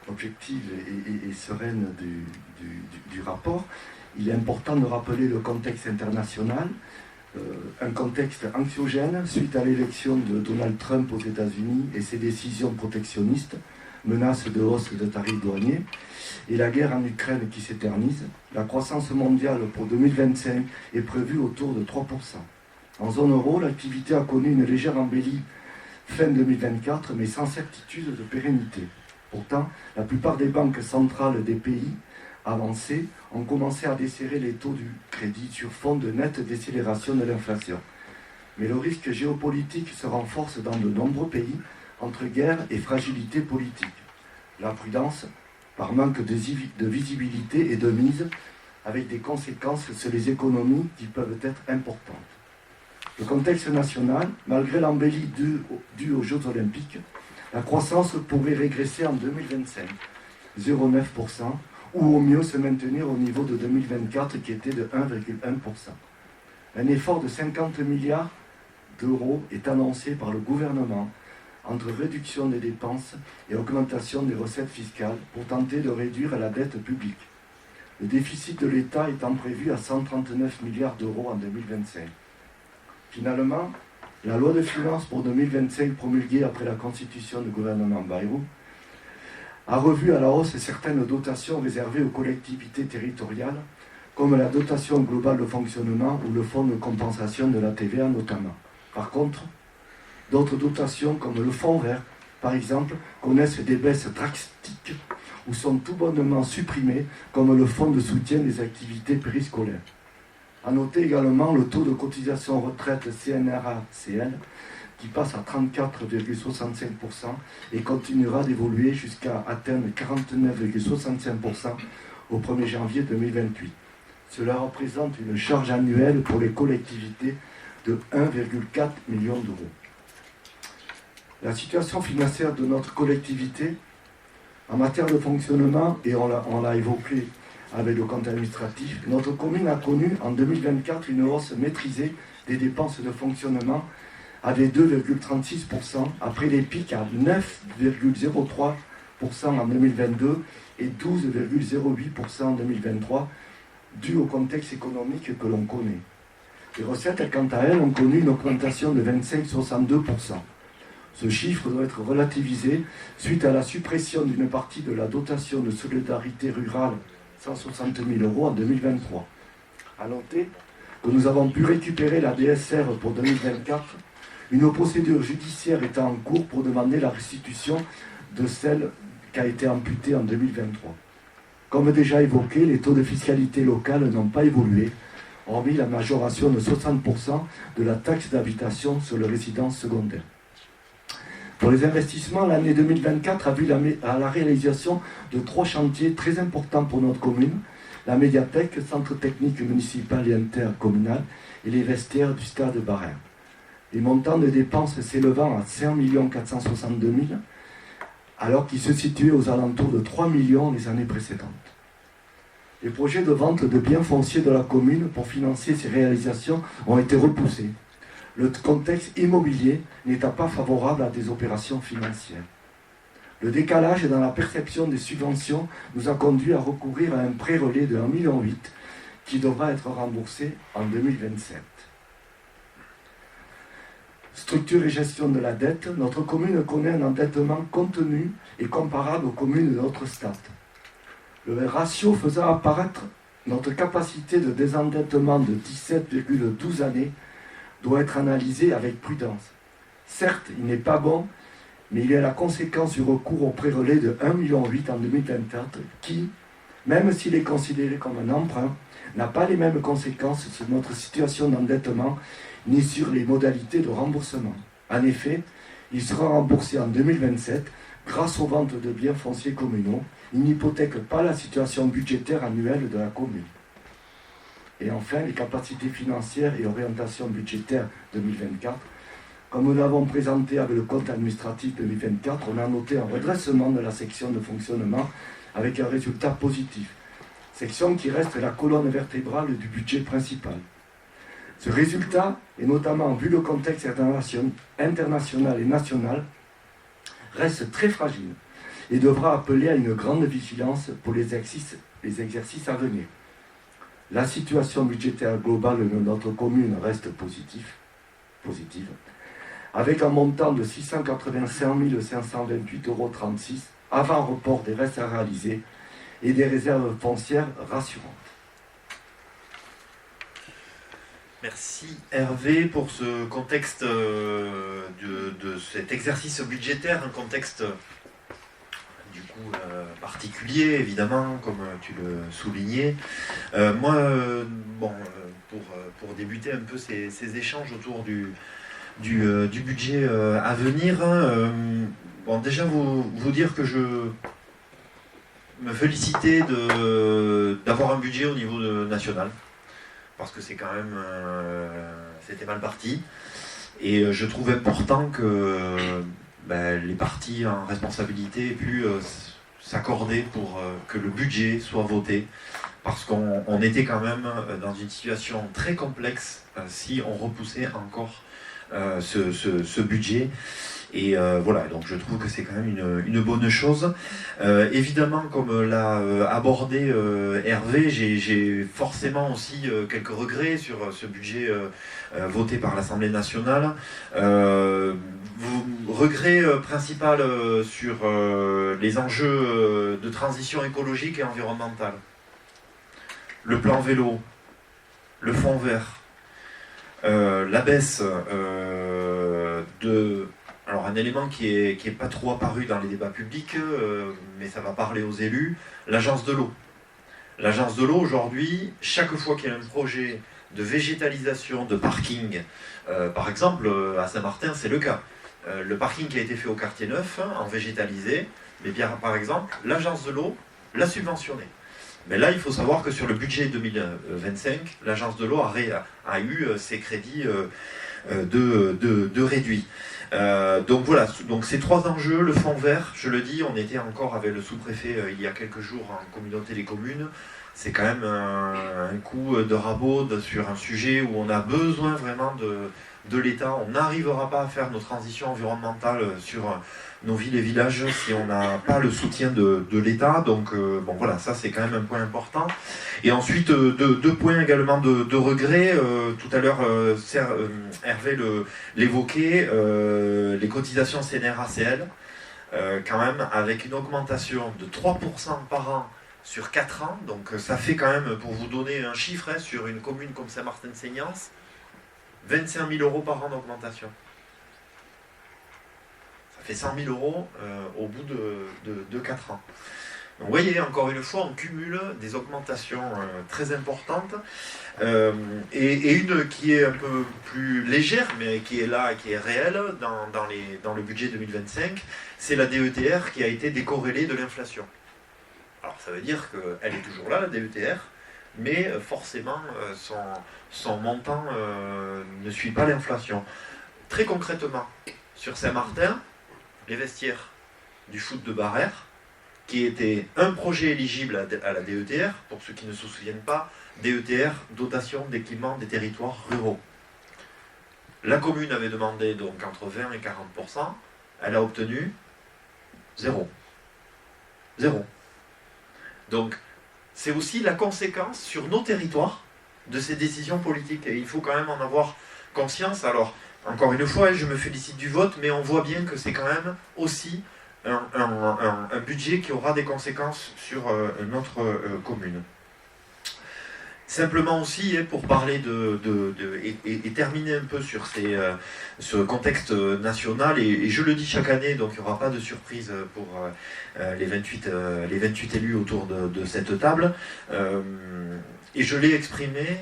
objective et sereine du rapport, il est important de rappeler le contexte international, un contexte anxiogène suite à l'élection de Donald Trump aux États-Unis et ses décisions protectionnistes, menaces de hausse de tarifs douaniers, et la guerre en Ukraine qui s'éternise. La croissance mondiale pour 2025 est prévue autour de 3%. En zone euro, l'activité a connu une légère embellie fin 2024, mais sans certitude de pérennité. Pourtant, la plupart des banques centrales des pays avancés ont commencé à desserrer les taux du crédit sur fond de nette décélération de l'inflation. Mais le risque géopolitique se renforce dans de nombreux pays entre guerre et fragilité politique. La prudence, par manque de visibilité et de mise, avec des conséquences sur les économies qui peuvent être importantes. Le contexte national, malgré l'embellie due aux Jeux Olympiques, la croissance pourrait régresser en 2025, 0,9%, ou au mieux se maintenir au niveau de 2024 qui était de 1,1%. Un effort de 50 milliards d'euros est annoncé par le gouvernement entre réduction des dépenses et augmentation des recettes fiscales pour tenter de réduire la dette publique. Le déficit de l'État étant prévu à 139 milliards d'euros en 2025. Finalement, la loi de finances pour 2025 promulguée après la constitution du gouvernement Bayrou a revu à la hausse certaines dotations réservées aux collectivités territoriales, comme la dotation globale de fonctionnement ou le fonds de compensation de la TVA notamment. Par contre, d'autres dotations comme le fonds vert, par exemple, connaissent des baisses drastiques ou sont tout bonnement supprimées, comme le fonds de soutien des activités périscolaires. A noter également le taux de cotisation retraite CNRA-CN qui passe à 34,65% et continuera d'évoluer jusqu'à atteindre 49,65% au 1er janvier 2028. Cela représente une charge annuelle pour les collectivités de 1,4 million d'euros. La situation financière de notre collectivité en matière de fonctionnement, et on l'a évoqué avec le compte administratif, notre commune a connu en 2024 une hausse maîtrisée des dépenses de fonctionnement à des 2,36% après les pics à 9,03% en 2022 et 12,08% en 2023, dû au contexte économique que l'on connaît. Les recettes, quant à elles, ont connu une augmentation de 25,62%. Ce chiffre doit être relativisé suite à la suppression d'une partie de la dotation de solidarité rurale, 160 000 € en 2023. À noter que nous avons pu récupérer la DSR pour 2024, une procédure judiciaire étant en cours pour demander la restitution de celle qui a été amputée en 2023. Comme déjà évoqué, les taux de fiscalité locale n'ont pas évolué, hormis la majoration de 60% de la taxe d'habitation sur les résidences secondaires. Pour les investissements, l'année 2024 a vu la réalisation de 3 chantiers très importants pour notre commune: la médiathèque, centre technique municipal et intercommunal, et les vestiaires du stade Barère. Les montants de dépenses s'élevant à 5 462 000, alors qu'ils se situaient aux alentours de 3 millions les années précédentes. Les projets de vente de biens fonciers de la commune pour financer ces réalisations ont été repoussés, le contexte immobilier n'étant pas favorable à des opérations financières. Le décalage dans la perception des subventions nous a conduit à recourir à un prêt-relais de 1,8 million qui devra être remboursé en 2027. Structure et gestion de la dette, notre commune connaît un endettement contenu et comparable aux communes de notre stade. Le ratio faisant apparaître notre capacité de désendettement de 17,12 années doit être analysé avec prudence. Certes, il n'est pas bon, mais il est la conséquence du recours au prêt-relais de 1,8 million en 2024 qui, même s'il est considéré comme un emprunt, n'a pas les mêmes conséquences sur notre situation d'endettement ni sur les modalités de remboursement. En effet, il sera remboursé en 2027 grâce aux ventes de biens fonciers communaux. Il n'hypothèque pas la situation budgétaire annuelle de la commune. Et enfin, les capacités financières et orientations budgétaires 2024. Comme nous l'avons présenté avec le compte administratif 2024, on a noté un redressement de la section de fonctionnement avec un résultat positif. Section qui reste la colonne vertébrale du budget principal. Ce résultat, et notamment vu le contexte international et national, reste très fragile et devra appeler à une grande vigilance pour les exercices à venir. La situation budgétaire globale de notre commune reste positive, avec un montant de 685 528,36 € avant report des restes à réaliser et des réserves foncières rassurantes. Merci Hervé pour ce contexte de cet exercice budgétaire, un contexte du coup particulier évidemment, comme tu le soulignais. Pour débuter un peu ces échanges autour du budget à venir, déjà vous dire que je me félicitais d'avoir un budget au niveau national, parce que c'est quand même c'était mal parti, et je trouve important que les partis en responsabilité aient pu s'accorder pour que le budget soit voté, parce qu'on était quand même dans une situation très complexe si on repoussait encore ce budget. Et voilà, donc je trouve que c'est quand même une bonne chose. Évidemment, comme l'a abordé Hervé, j'ai forcément aussi quelques regrets sur ce budget voté par l'Assemblée nationale. Regret principal sur les enjeux de transition écologique et environnementale. Le plan vélo, le fonds vert, la baisse Alors un élément qui est pas trop apparu dans les débats publics, mais ça va parler aux élus, l'agence de l'eau. L'agence de l'eau, aujourd'hui, chaque fois qu'il y a un projet de végétalisation, de parking, par exemple, à Saint-Martin, c'est le cas. Le parking qui a été fait au quartier neuf, en végétalisé, mais bien, par exemple, l'agence de l'eau l'a subventionné. Mais là, il faut savoir que sur le budget 2025, l'agence de l'eau a eu ses crédits de réduits. Donc voilà, donc ces 3 enjeux, le fonds vert, je le dis, on était encore avec le sous-préfet il y a quelques jours en communauté des communes, c'est quand même un coup de rabot sur un sujet où on a besoin vraiment de l'État. On n'arrivera pas à faire nos transitions environnementales sur nos villes et villages si on n'a pas le soutien de l'État. Donc bon voilà, ça c'est quand même un point important. Et ensuite, deux points également de regret. Tout à l'heure, Hervé l'évoquait, les cotisations CNRACL, quand même avec une augmentation de 3% par an sur 4 ans, donc ça fait quand même, pour vous donner un chiffre, hein, sur une commune comme Saint-Martin-de-Seignance, 25 000 euros par an d'augmentation. Ça fait 100 000 euros au bout de 4 ans. Donc vous voyez, encore une fois, on cumule des augmentations très importantes, et une qui est un peu plus légère, mais qui est là, qui est réelle dans le budget 2025, c'est la DETR qui a été décorrélée de l'inflation. Alors ça veut dire qu'elle est toujours là, la DETR, mais forcément son montant ne suit pas l'inflation. Très concrètement, sur Saint-Martin, les vestiaires du foot de Barère, qui était un projet éligible à la DETR, pour ceux qui ne se souviennent pas, DETR, dotation d'équipement des territoires ruraux. La commune avait demandé donc entre 20 et 40%, elle a obtenu 0. Donc, c'est aussi la conséquence sur nos territoires de ces décisions politiques. Et il faut quand même en avoir conscience. Alors, encore une fois, je me félicite du vote, mais on voit bien que c'est quand même aussi un budget qui aura des conséquences sur notre commune. Simplement aussi, pour parler et terminer un peu sur ce contexte national, et je le dis chaque année, donc il n'y aura pas de surprise pour les 28 élus autour de cette table, et je l'ai exprimé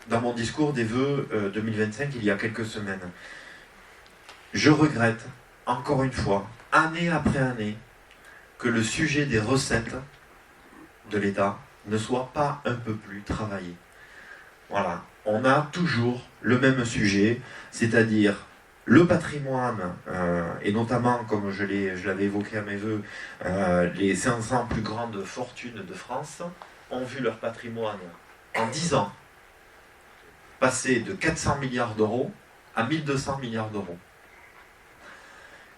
dans mon discours des vœux 2025 il y a quelques semaines. Je regrette, encore une fois, année après année, que le sujet des recettes de l'État ne soit pas un peu plus travaillé. Voilà, on a toujours le même sujet, c'est-à-dire le patrimoine, et notamment, comme je l'avais évoqué à mes voeux, les 500 plus grandes fortunes de France ont vu leur patrimoine, en 10 ans, passer de 400 milliards d'euros à 1200 milliards d'euros.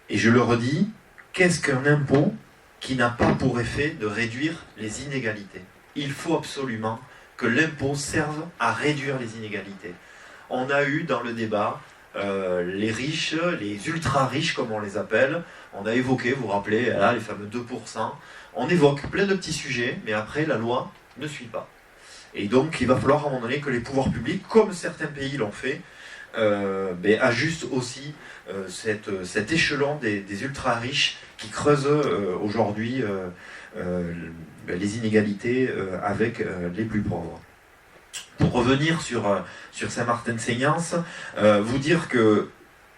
Et je le redis, qu'est-ce qu'un impôt qui n'a pas pour effet de réduire les inégalités ? Il faut absolument que l'impôt serve à réduire les inégalités. On a eu dans le débat les riches, les ultra-riches comme on les appelle, on a évoqué, vous vous rappelez, là, les fameux 2%, on évoque plein de petits sujets, mais après la loi ne suit pas. Et donc il va falloir à un moment donné que les pouvoirs publics, comme certains pays l'ont fait, ajustent aussi cet échelon des ultra-riches qui creusent aujourd'hui les inégalités avec les plus pauvres. Pour revenir sur Saint-Martin-de-Seignance, vous dire que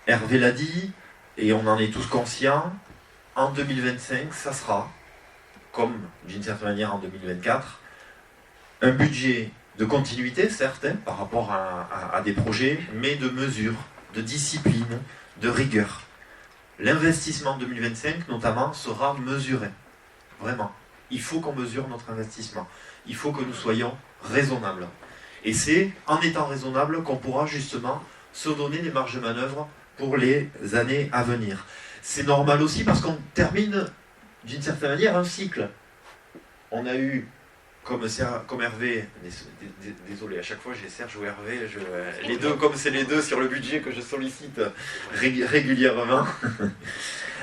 Hervé l'a dit, et on en est tous conscients, en 2025, ça sera, comme d'une certaine manière en 2024, un budget de continuité, certes, par rapport à des projets, mais de mesure, de discipline, de rigueur. L'investissement 2025, notamment, sera mesuré. Vraiment. Il faut qu'on mesure notre investissement. Il faut que nous soyons raisonnables. Et c'est en étant raisonnable qu'on pourra justement se donner des marges de manœuvre pour les années à venir. C'est normal aussi parce qu'on termine d'une certaine manière un cycle. On a eu, comme Hervé, désolé, à chaque fois j'ai Serge ou Hervé, les deux, comme c'est les deux sur le budget que je sollicite régulièrement,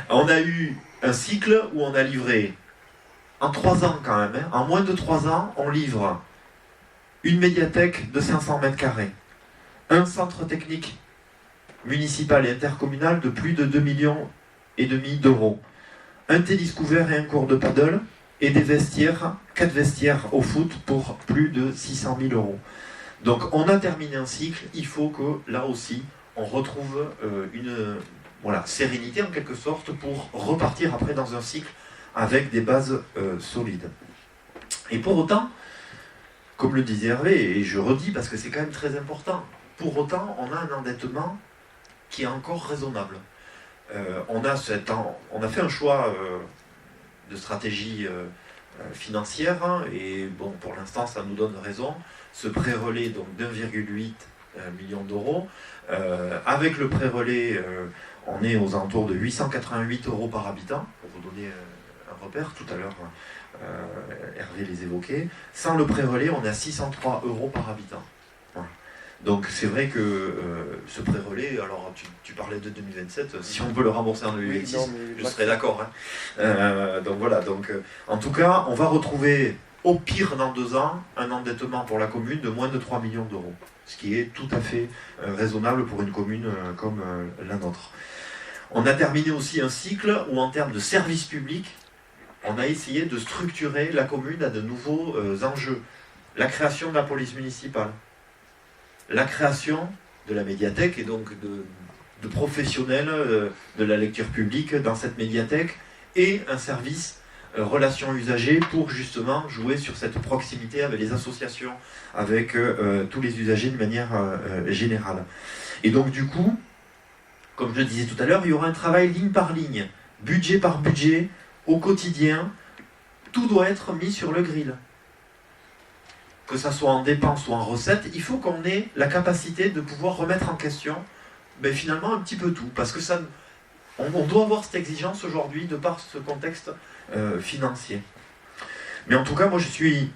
on a eu un cycle où on a livré, en 3 ans quand même, en moins de 3 ans, on livre une médiathèque de 500 mètres carrés, un centre technique municipal et intercommunal de plus de 2,5 millions d'euros, un tennis couvert et un cours de paddle, et des vestiaires, 4 vestiaires au foot pour plus de 600 000 euros. Donc on a terminé un cycle, il faut que là aussi on retrouve une sérénité en quelque sorte pour repartir après dans un cycle avec des bases solides. Et pour autant, comme le disait Hervé, et je redis parce que c'est quand même très important, pour autant on a un endettement qui est encore raisonnable. On a fait un choix de stratégie financière, hein, et bon, pour l'instant ça nous donne raison. Ce pré-relais donc d'1,8 million d'euros. Avec le pré-relais, on est aux alentours de 888 euros par habitant, pour vous donner un repère. Tout à l'heure, Hervé les évoquait. Sans le pré-relais, on est à 603 euros par habitant. Voilà. Donc c'est vrai que ce pré-relais, alors tu parlais de 2027, si on peut le rembourser en 2026, je serais d'accord. Hein. Donc voilà, donc, en tout cas, on va retrouver au pire dans 2 ans un endettement pour la commune de moins de 3 millions d'euros, ce qui est tout à fait raisonnable pour une commune comme la nôtre. On a terminé aussi un cycle où en termes de services publics, on a essayé de structurer la commune à de nouveaux enjeux. La création de la police municipale, la création de la médiathèque et donc de professionnels de la lecture publique dans cette médiathèque et un service relations usagers pour justement jouer sur cette proximité avec les associations, avec tous les usagers de manière générale. Et donc du coup, comme je le disais tout à l'heure, il y aura un travail ligne par ligne, budget par budget, au quotidien, tout doit être mis sur le grill. Que ça soit en dépenses ou en recettes, il faut qu'on ait la capacité de pouvoir remettre en question finalement un petit peu tout, parce que ça, on doit avoir cette exigence aujourd'hui de par ce contexte financier. Mais en tout cas, moi je suis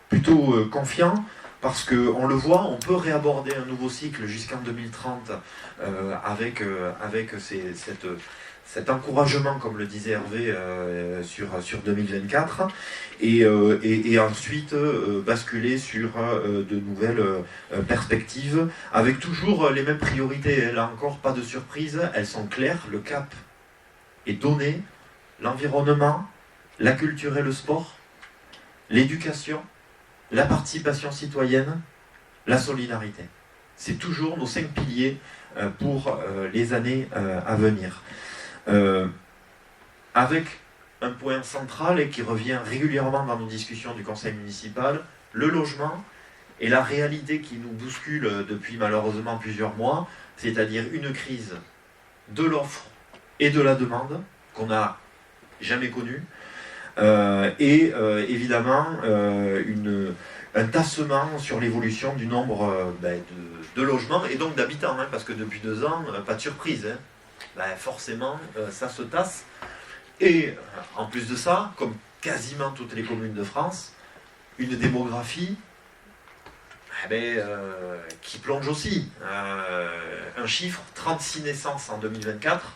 plutôt confiant, parce qu'on le voit, on peut réaborder un nouveau cycle jusqu'en 2030 avec cet encouragement, comme le disait Hervé, sur 2024, et ensuite basculer sur de nouvelles perspectives, avec toujours les mêmes priorités. Là encore, pas de surprise, elles sont claires, le cap est donné, l'environnement, la culture et le sport, l'éducation, la participation citoyenne, la solidarité. C'est toujours nos 5 piliers pour les années à venir. Avec un point central et qui revient régulièrement dans nos discussions du conseil municipal, le logement et la réalité qui nous bouscule depuis malheureusement plusieurs mois, c'est-à-dire une crise de l'offre et de la demande qu'on n'a jamais connue, et évidemment un tassement sur l'évolution du nombre de logements et donc d'habitants, hein, parce que depuis 2 ans, pas de surprise, hein, forcément ça se tasse. Et en plus de ça, comme quasiment toutes les communes de France, une démographie qui plonge aussi. Un chiffre, 36 naissances en 2024,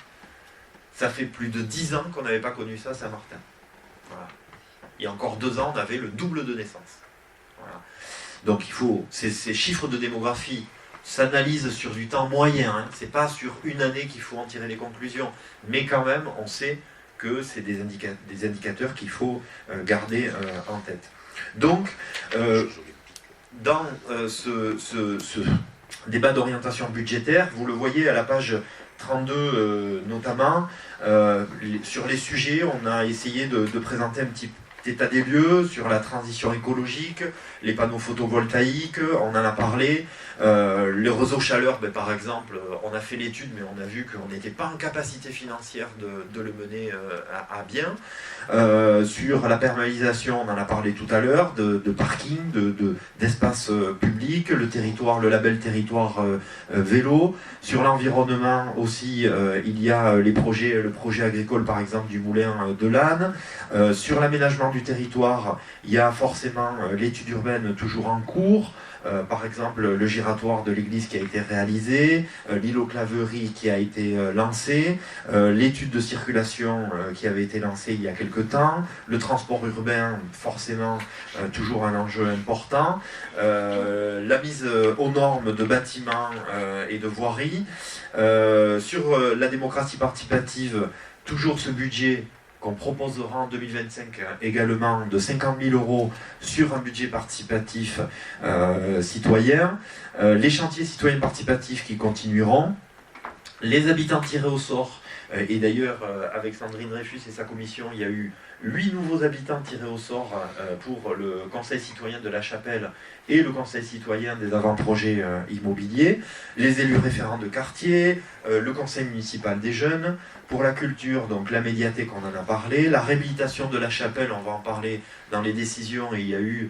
ça fait plus de 10 ans qu'on n'avait pas connu ça à Saint-Martin. Voilà. Il y a encore 2 ans, on avait le double de naissances. Voilà. Donc il faut, ces chiffres de démographie s'analysent sur du temps moyen, hein. C'est pas sur une année qu'il faut en tirer les conclusions, mais quand même on sait que c'est des indicateurs qu'il faut garder en tête. Donc dans ce débat d'orientation budgétaire, vous le voyez à la page 32 notamment, sur les sujets, on a essayé de présenter un petit état des lieux sur la transition écologique, les panneaux photovoltaïques, on en a parlé, le réseau chaleur, par exemple, on a fait l'étude, mais on a vu qu'on n'était pas en capacité financière de le mener à bien. Sur la perméabilisation, on en a parlé tout à l'heure, de parking, d'espace public, le territoire, le label territoire vélo. Sur l'environnement aussi, il y a le projet agricole par exemple du moulin de l'Âne. Sur l'aménagement du territoire, il y a forcément l'étude urbaine toujours en cours. Par exemple, le giratoire de l'église qui a été réalisé, l'îlot Claverie qui a été lancé, l'étude de circulation qui avait été lancée il y a quelque temps, le transport urbain, forcément, toujours un enjeu important, la mise aux normes de bâtiments et de voiries. Sur la démocratie participative, toujours ce budget qu'on proposera en 2025 également de 50 000 € sur un budget participatif citoyen, les chantiers citoyens participatifs qui continueront, les habitants tirés au sort, et d'ailleurs avec Sandrine Dreyfus et sa commission, il y a eu 8 nouveaux habitants tirés au sort pour le Conseil citoyen de la Chapelle et le Conseil citoyen des avant-projets immobiliers, les élus référents de quartier, le Conseil municipal des jeunes, pour la culture, donc la médiathèque, on en a parlé, la réhabilitation de la Chapelle, on va en parler dans les décisions, et il y a eu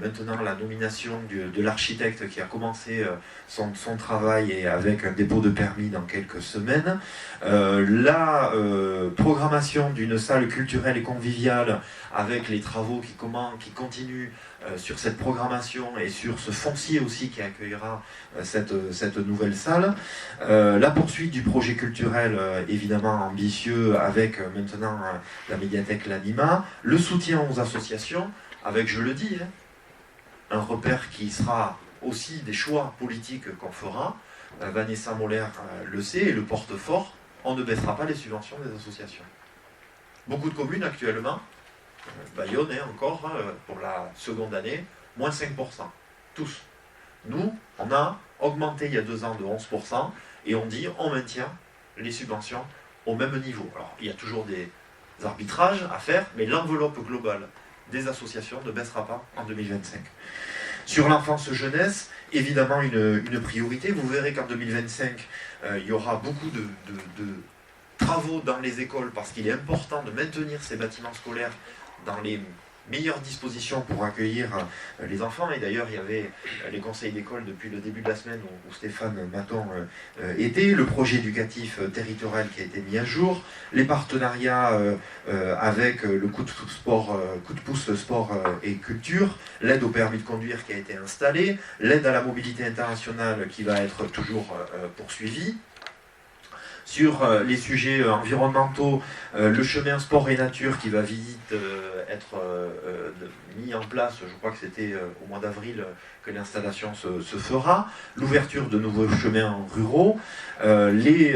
maintenant la nomination de l'architecte qui a commencé son travail et avec un dépôt de permis dans quelques semaines, la programmation d'une salle culturelle et conviviale avec les travaux qui continuent sur cette programmation et sur ce foncier aussi qui accueillera cette nouvelle salle. La poursuite du projet culturel évidemment ambitieux avec maintenant la médiathèque L'Anima, le soutien aux associations avec, je le dis, un repère qui sera aussi des choix politiques qu'on fera. Vanessa Moller le sait et le porte fort, on ne baissera pas les subventions des associations. Beaucoup de communes actuellement, Bayonne encore, pour la seconde année, moins 5%, tous. Nous, on a augmenté il y a 2 ans de 11%, et on dit on maintient les subventions au même niveau. Alors, il y a toujours des arbitrages à faire, mais l'enveloppe globale des associations ne baissera pas en 2025. Sur l'enfance-jeunesse, évidemment une priorité. Vous verrez qu'en 2025, il y aura beaucoup de travaux dans les écoles, parce qu'il est important de maintenir ces bâtiments scolaires dans les meilleures dispositions pour accueillir les enfants. Et d'ailleurs, il y avait les conseils d'école depuis le début de la semaine où Stéphane Maton était, le projet éducatif territorial qui a été mis à jour, les partenariats avec le coup de pouce sport et culture, l'aide au permis de conduire qui a été installée, l'aide à la mobilité internationale qui va être toujours poursuivie. Sur les sujets environnementaux, le chemin sport et nature qui va vite être mis en place, je crois que c'était au mois d'avril que l'installation se fera, l'ouverture de nouveaux chemins ruraux, les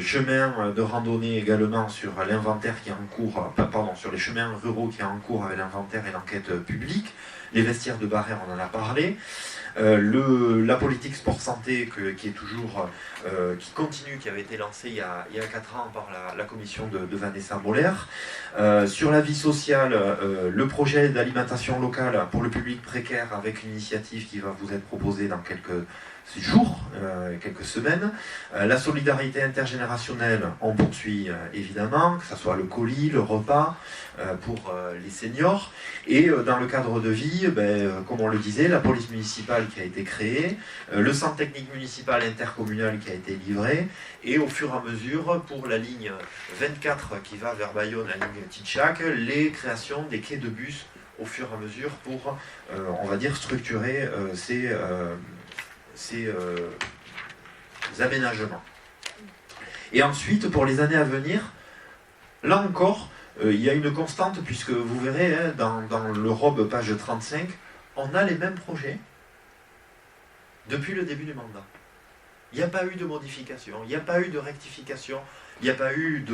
chemins de randonnée également sur l'inventaire qui est en cours, sur les chemins ruraux qui est en cours avec l'inventaire et l'enquête publique, les vestiaires de Barère, on en a parlé. La politique sport-santé qui est toujours, qui continue, qui avait été lancée il y a 4 ans par la commission de Vanessa Moller. Sur la vie sociale, le projet d'alimentation locale pour le public précaire avec une initiative qui va vous être proposée dans quelques jours, quelques semaines. La solidarité intergénérationnelle, on poursuit évidemment, que ce soit le colis, le repas pour les seniors. Et dans le cadre de vie, comme on le disait, la police municipale qui a été créée, le centre technique municipal intercommunal qui a été livré, et au fur et à mesure, pour la ligne 24 qui va vers Bayonne, la ligne Titchak, les créations des quais de bus au fur et à mesure pour, on va dire, structurer ces aménagements. Et ensuite, pour les années à venir, là encore, il y a une constante, puisque vous verrez, dans l'Europe, page 35, on a les mêmes projets depuis le début du mandat. Il n'y a pas eu de modification, il n'y a pas eu de rectification, il n'y a pas eu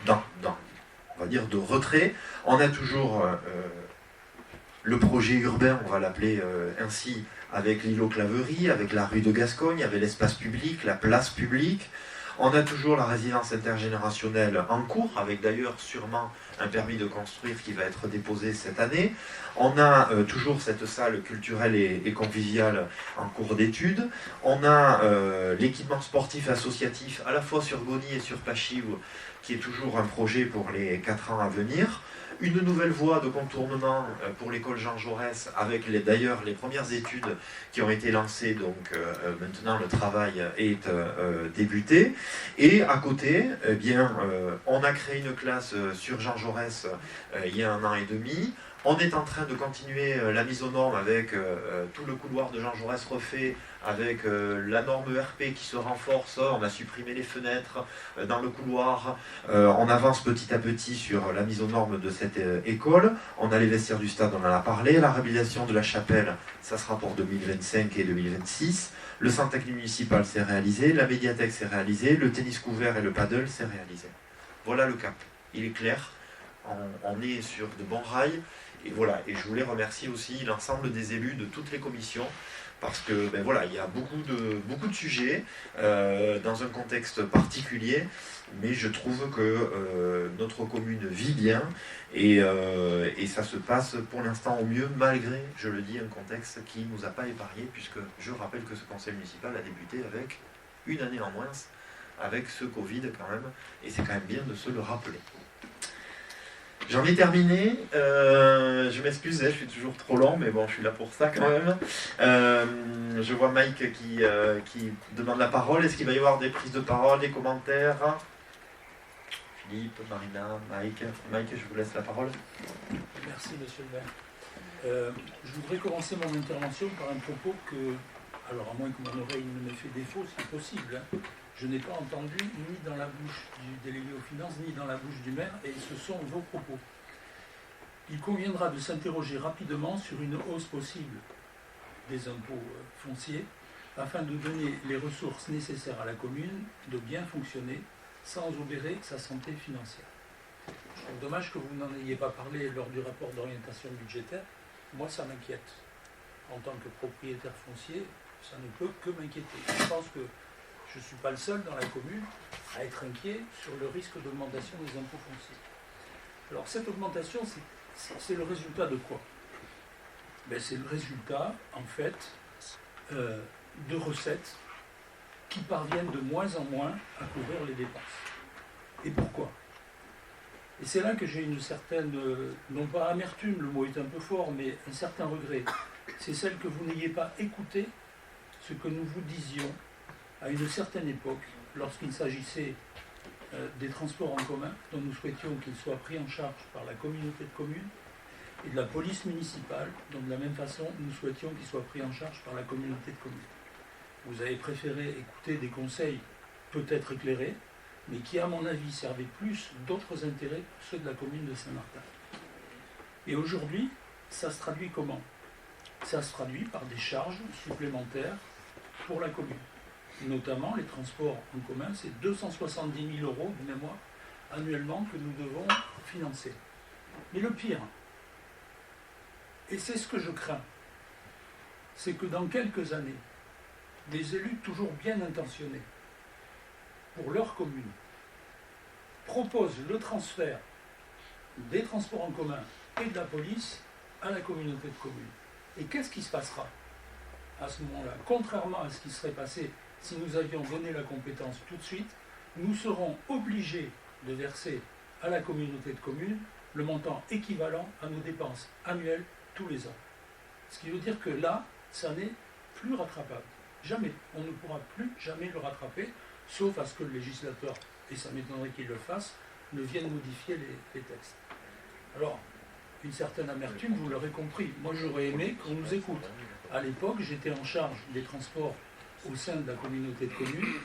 on va dire, de retrait. On a toujours le projet urbain, on va l'appeler ainsi, avec l'îlot Claverie, avec la rue de Gascogne, avec l'espace public, la place publique. On a toujours la résidence intergénérationnelle en cours, avec d'ailleurs sûrement un permis de construire qui va être déposé cette année. On a toujours cette salle culturelle et conviviale en cours d'études. On a l'équipement sportif associatif à la fois sur Goni et sur Pachiou, qui est toujours un projet pour les 4 ans à venir. Une nouvelle voie de contournement pour l'école Jean Jaurès, avec d'ailleurs les premières études qui ont été lancées, donc maintenant le travail est débuté. Et à côté, on a créé une classe sur Jean Jaurès il y a 1 an et demi. On est en train de continuer la mise aux normes avec tout le couloir de Jean Jaurès refait, avec la norme ERP qui se renforce. On a supprimé les fenêtres dans le couloir. On avance petit à petit sur la mise aux normes de cette école. On a les vestiaires du stade, on en a parlé. La réhabilitation de la chapelle, ça sera pour 2025 et 2026. Le centre technique municipal s'est réalisé. La médiathèque s'est réalisée. Le tennis couvert et le paddle s'est réalisé. Voilà le cap. Il est clair. on est sur de bons rails. Et voilà, et je voulais remercier aussi l'ensemble des élus de toutes les commissions, parce que ben voilà, il y a beaucoup de sujets dans un contexte particulier, mais je trouve que notre commune vit bien et ça se passe pour l'instant au mieux, malgré, je le dis, un contexte qui ne nous a pas épargné, puisque je rappelle que ce conseil municipal a débuté avec une année en moins, avec ce Covid quand même, et c'est quand même bien de se le rappeler. J'en ai terminé, je m'excuse, je suis toujours trop lent, mais bon, je suis là pour ça quand même. Je vois Mike qui demande la parole. Est-ce qu'il va y avoir des prises de parole, des commentaires? Philippe, Marina, Mike, je vous laisse la parole. Merci, monsieur le maire. Je voudrais commencer mon intervention par un propos que, alors à moins que mon oreille ne me fait défaut, c'est possible, hein, je n'ai pas entendu ni dans la bouche du délégué aux finances, ni dans la bouche du maire, et ce sont vos propos. Il conviendra de s'interroger rapidement sur une hausse possible des impôts fonciers, afin de donner les ressources nécessaires à la commune de bien fonctionner, sans obérer sa santé financière. Je trouve dommage que vous n'en ayez pas parlé lors du rapport d'orientation budgétaire. Moi, ça m'inquiète. En tant que propriétaire foncier, ça ne peut que m'inquiéter. Je pense que je ne suis pas le seul dans la commune à être inquiet sur le risque d'augmentation des impôts fonciers. Alors cette augmentation, c'est le résultat de quoi? Ben, c'est le résultat, en fait, de recettes qui parviennent de moins en moins à couvrir les dépenses. Et pourquoi? Et c'est là que j'ai une certaine, non pas amertume, le mot est un peu fort, mais un certain regret. C'est celle que vous n'ayez pas écouté ce que nous vous disions à une certaine époque, lorsqu'il s'agissait des transports en commun, dont nous souhaitions qu'ils soient pris en charge par la communauté de communes, et de la police municipale, dont de la même façon, nous souhaitions qu'ils soient pris en charge par la communauté de communes. Vous avez préféré écouter des conseils peut-être éclairés, mais qui, à mon avis, servaient plus d'autres intérêts que ceux de la commune de Saint-Martin. Et aujourd'hui, ça se traduit comment? Ça se traduit par des charges supplémentaires pour la commune. Notamment les transports en commun, c'est 270 000 € de mémoire annuellement que nous devons financer. Mais le pire, et c'est ce que je crains, c'est que dans quelques années, des élus toujours bien intentionnés pour leur commune proposent le transfert des transports en commun et de la police à la communauté de communes. Et qu'est-ce qui se passera à ce moment-là? Contrairement à ce qui serait passé si nous avions donné la compétence tout de suite, nous serons obligés de verser à la communauté de communes le montant équivalent à nos dépenses annuelles tous les ans. Ce qui veut dire que là, ça n'est plus rattrapable. Jamais. On ne pourra plus jamais le rattraper, sauf à ce que le législateur, et ça m'étonnerait qu'il le fasse, ne vienne modifier les textes. Alors, une certaine amertume, vous l'aurez compris. Moi, j'aurais aimé qu'on nous écoute. À l'époque, j'étais en charge des transports au sein de la communauté de communes.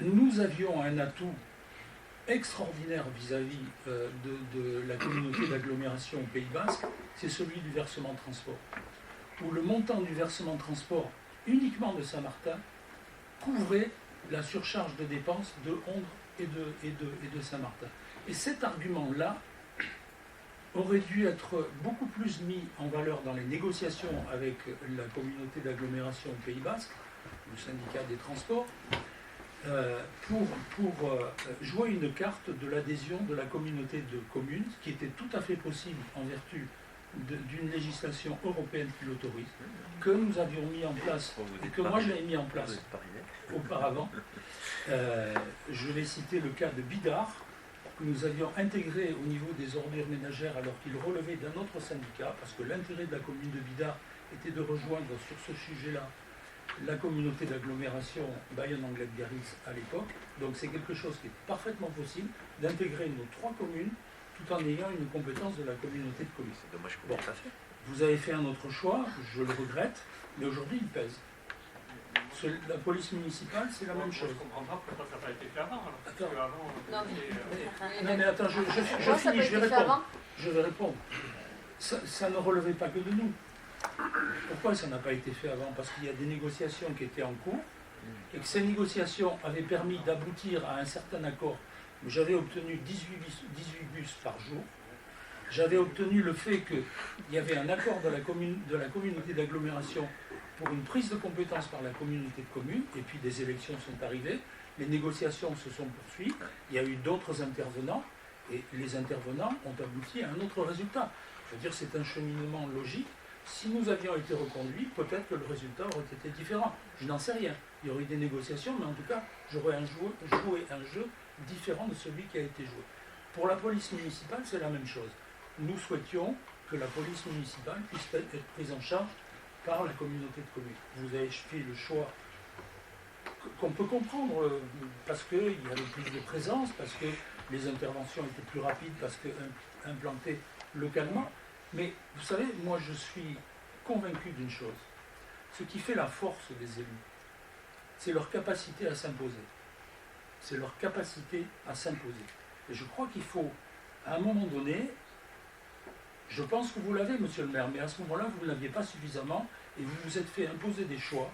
Nous avions un atout extraordinaire vis-à-vis de la communauté d'agglomération au Pays Basque, c'est celui du versement transport. Où le montant du versement transport uniquement de Saint-Martin couvrait la surcharge de dépenses de Hondre et de Saint-Martin. Et cet argument-là aurait dû être beaucoup plus mis en valeur dans les négociations avec la communauté d'agglomération au Pays Basque, le syndicat des transports, pour jouer une carte de l'adhésion de la communauté de communes, ce qui était tout à fait possible en vertu d'une législation européenne qui l'autorise, que nous avions mis en place, et que moi j'avais mis en place auparavant. Je vais citer le cas de Bidart, que nous avions intégré au niveau des ordures ménagères alors qu'il relevait d'un autre syndicat, parce que l'intérêt de la commune de Bidart était de rejoindre sur ce sujet-là la communauté d'agglomération Bayonne-Anglet-Garis à l'époque. Donc c'est quelque chose qui est parfaitement possible d'intégrer nos trois communes tout en ayant une compétence de la communauté de communes. C'est dommage que bon, ça fait. Vous avez fait un autre choix, je le regrette, mais aujourd'hui il pèse. La police municipale, c'est la même chose. Je ne comprends pas pourquoi ça n'a pas été fait avant. Non mais attends, je finis, je vais répondre. Ça ne relevait pas que de nous. Pourquoi ça n'a pas été fait avant? Parce qu'il y a des négociations qui étaient en cours et que ces négociations avaient permis d'aboutir à un certain accord J'avais obtenu 18 bus par jour. J'avais obtenu le fait qu'il y avait un accord de la communauté d'agglomération pour une prise de compétence par la communauté de communes, et puis des élections sont arrivées, les négociations se sont poursuivies, il y a eu d'autres intervenants, et les intervenants ont abouti à un autre résultat. Je veux dire, c'est un cheminement logique. Si nous avions été reconduits, peut-être que le résultat aurait été différent. Je n'en sais rien. Il y aurait eu des négociations, mais en tout cas, j'aurais joué un jeu différent de celui qui a été joué. Pour la police municipale, c'est la même chose. Nous souhaitions que la police municipale puisse être prise en charge par la communauté de communes. Vous avez fait le choix qu'on peut comprendre, parce qu'il y avait plus de présence, parce que les interventions étaient plus rapides, parce qu'implantées localement. Mais vous savez, moi je suis convaincu d'une chose. Ce qui fait la force des élus, c'est leur capacité à s'imposer. C'est leur capacité à s'imposer. Et je crois qu'il faut, à un moment donné, je pense que vous l'avez, monsieur le maire, mais à ce moment-là, vous ne l'aviez pas suffisamment et vous vous êtes fait imposer des choix.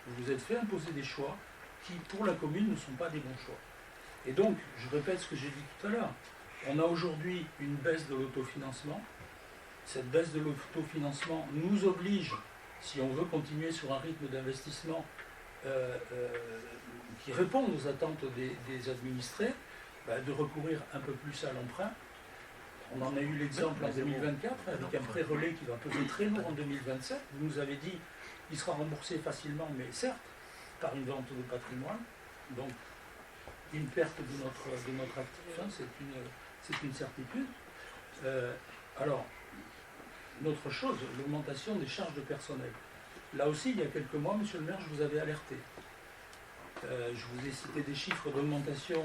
Vous vous êtes fait imposer des choix qui, pour la commune, ne sont pas des bons choix. Et donc, je répète ce que j'ai dit tout à l'heure, on a aujourd'hui une baisse de l'autofinancement. Cette baisse de l'autofinancement nous oblige, si on veut continuer sur un rythme d'investissement qui répond aux attentes des administrés, de recourir un peu plus à l'emprunt. On en a eu l'exemple en 2024 avec un prêt relais qui va peser très lourd en 2027. Vous nous avez dit qu'il sera remboursé facilement, mais certes, par une vente de patrimoine. Donc, une perte de notre actif, hein, c'est une certitude. Alors, une autre chose, l'augmentation des charges de personnel. Là aussi, il y a quelques mois, monsieur le maire, je vous avais alerté. Je vous ai cité des chiffres d'augmentation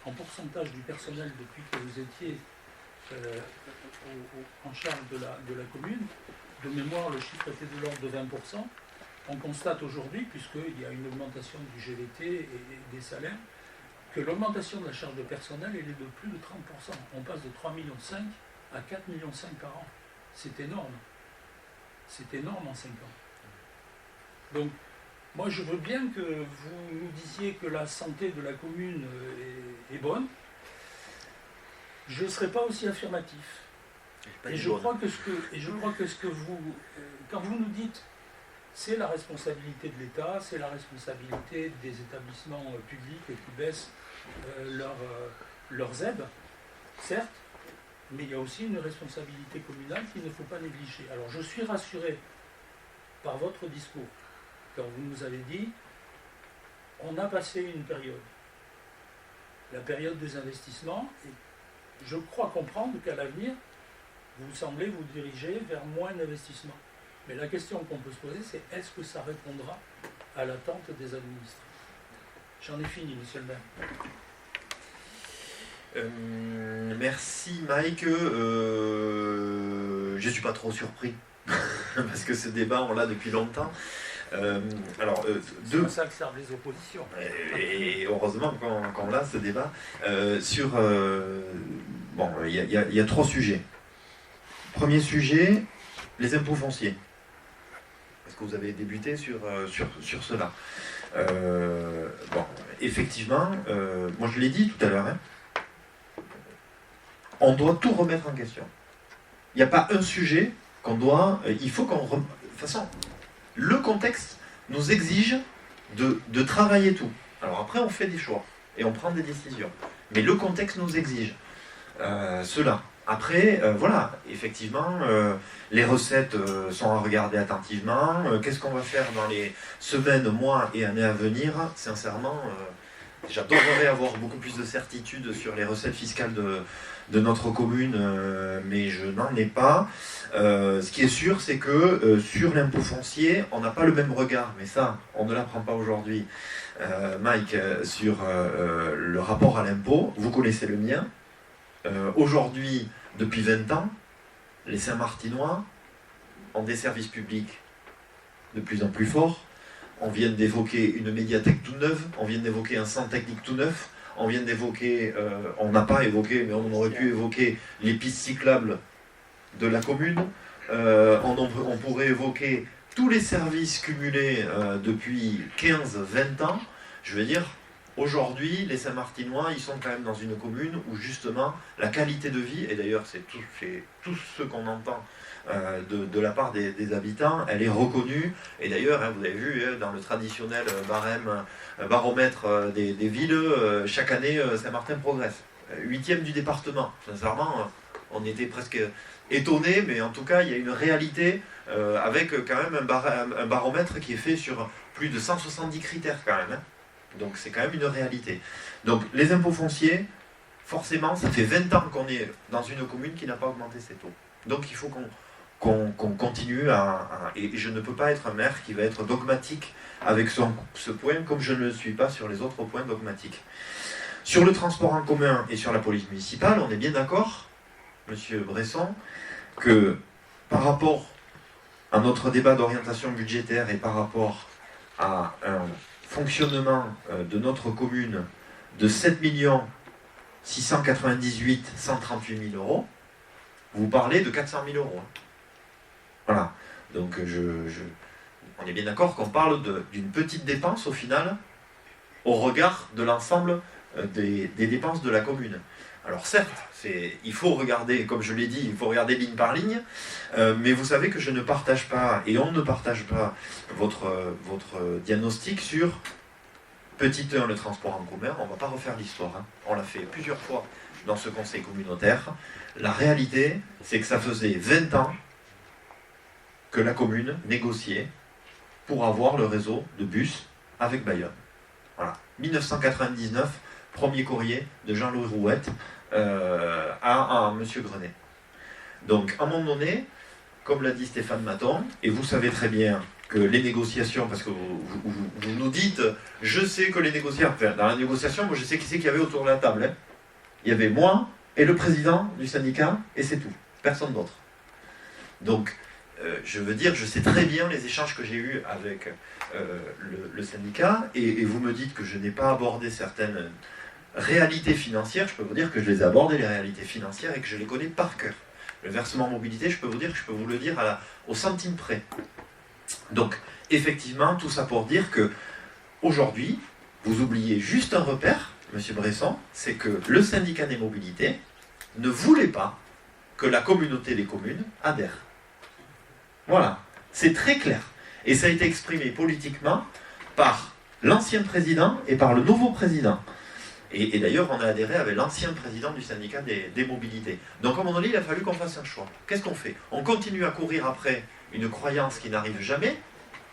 en pourcentage du personnel depuis que vous étiez en charge de la commune. De mémoire, le chiffre était de l'ordre de 20%. On constate aujourd'hui, puisqu'il y a une augmentation du GVT et des salaires, que l'augmentation de la charge de personnel elle est de plus de 30%. On passe de 3,5 millions à 4,5 millions par an. C'est énorme. C'est énorme en 5 ans. Donc, moi je veux bien que vous nous disiez que la santé de la commune est bonne. Je ne serai pas aussi affirmatif. Et je crois que ce que vous, quand vous nous dites, c'est la responsabilité de l'État, c'est la responsabilité des établissements publics qui baissent leurs aides, certes, mais il y a aussi une responsabilité communale qu'il ne faut pas négliger. Alors je suis rassuré par votre discours, quand vous nous avez dit, on a passé une période, la période des investissements, et je crois comprendre qu'à l'avenir, vous semblez vous diriger vers moins d'investissement. Mais la question qu'on peut se poser, c'est est-ce que ça répondra à l'attente des administrés? J'en ai fini, monsieur le maire. Merci Mike. Je ne suis pas trop surpris, parce que ce débat, on l'a depuis longtemps. C'est pour ça que servent les oppositions. Et heureusement qu'on a ce débat. Il y a 3 sujets. Premier sujet, les impôts fonciers. Est-ce que vous avez débuté sur cela? Effectivement, moi je l'ai dit tout à l'heure, hein, on doit tout remettre en question. Il n'y a pas un sujet qu'on doit... il faut qu'on... De toute façon, le contexte nous exige de travailler tout. Alors après, on fait des choix et on prend des décisions. Mais le contexte nous exige cela. Après, effectivement, les recettes sont à regarder attentivement. Qu'est-ce qu'on va faire dans les semaines, mois et années à venir? Sincèrement, j'adorerais avoir beaucoup plus de certitude sur les recettes fiscales de notre commune, mais je n'en ai pas. Ce qui est sûr, c'est que sur l'impôt foncier, on n'a pas le même regard, mais ça, on ne l'apprend pas aujourd'hui, Mike, sur le rapport à l'impôt. Vous connaissez le mien. Aujourd'hui, depuis 20 ans, les Saint-Martinois ont des services publics de plus en plus forts. On vient d'évoquer une médiathèque tout neuve, on vient d'évoquer un centre technique tout neuf, on vient d'évoquer, on n'a pas évoqué, mais on aurait pu évoquer les pistes cyclables de la commune. On pourrait évoquer tous les services cumulés depuis 15-20 ans. Je veux dire, Aujourd'hui, les Saint-Martinois, ils sont quand même dans une commune où justement la qualité de vie, et d'ailleurs c'est tout ce qu'on entend de la part des habitants, elle est reconnue. Et d'ailleurs, hein, vous avez vu, dans le traditionnel baromètre des villes, chaque année, Saint-Martin progresse. 8e du département. Sincèrement, on était presque étonnés, mais en tout cas, il y a une réalité avec quand même un baromètre qui est fait sur plus de 170 critères quand même. Hein. Donc c'est quand même une réalité. Donc les impôts fonciers, forcément, ça fait 20 ans qu'on est dans une commune qui n'a pas augmenté ses taux. Donc il faut qu'on continue et je ne peux pas être un maire qui va être dogmatique avec ce point, comme je ne le suis pas sur les autres points dogmatiques. Sur le transport en commun et sur la police municipale, on est bien d'accord, Monsieur Bresson, que par rapport à notre débat d'orientation budgétaire et par rapport à un fonctionnement de notre commune de 7 698 138 000 euros, vous parlez de 400 000 euros. Hein. Voilà. Donc on est bien d'accord qu'on parle d'une petite dépense au final, au regard de l'ensemble des dépenses de la commune. Alors certes, il faut regarder, comme je l'ai dit, il faut regarder ligne par ligne, mais vous savez que je ne partage pas, et on ne partage pas votre diagnostic sur petit 1, le transport en commun. On ne va pas refaire l'histoire, hein. On l'a fait plusieurs fois dans ce conseil communautaire. La réalité, c'est que ça faisait 20 ans que la commune négociait pour avoir le réseau de bus avec Bayonne. Voilà. 1999, premier courrier de Jean-Louis Rouette à M. Grenet. Donc, à un moment donné, comme l'a dit Stéphane Maton, et vous savez très bien que les négociations, parce que vous nous dites, je sais que les négociations, enfin, dans la négociation, moi je sais qui c'est qu'il y avait autour de la table. Hein. Il y avait moi et le président du syndicat, et c'est tout. Personne d'autre. Donc, je veux dire, je sais très bien les échanges que j'ai eus avec le syndicat, et vous me dites que je n'ai pas abordé certaines réalités financières. Je peux vous dire que je les ai abordées, les réalités financières, et que je les connais par cœur. Le versement mobilité, je peux vous dire que je peux vous le dire au centime près. Donc, effectivement, tout ça pour dire que aujourd'hui, vous oubliez juste un repère, M. Bresson, c'est que le syndicat des mobilités ne voulait pas que la communauté des communes adhère. Voilà, c'est très clair. Et ça a été exprimé politiquement par l'ancien président et par le nouveau président. Et d'ailleurs, on a adhéré avec l'ancien président du syndicat des mobilités. Donc, à un moment donné, il a fallu qu'on fasse un choix. Qu'est-ce qu'on fait? On continue à courir après une croyance qui n'arrive jamais,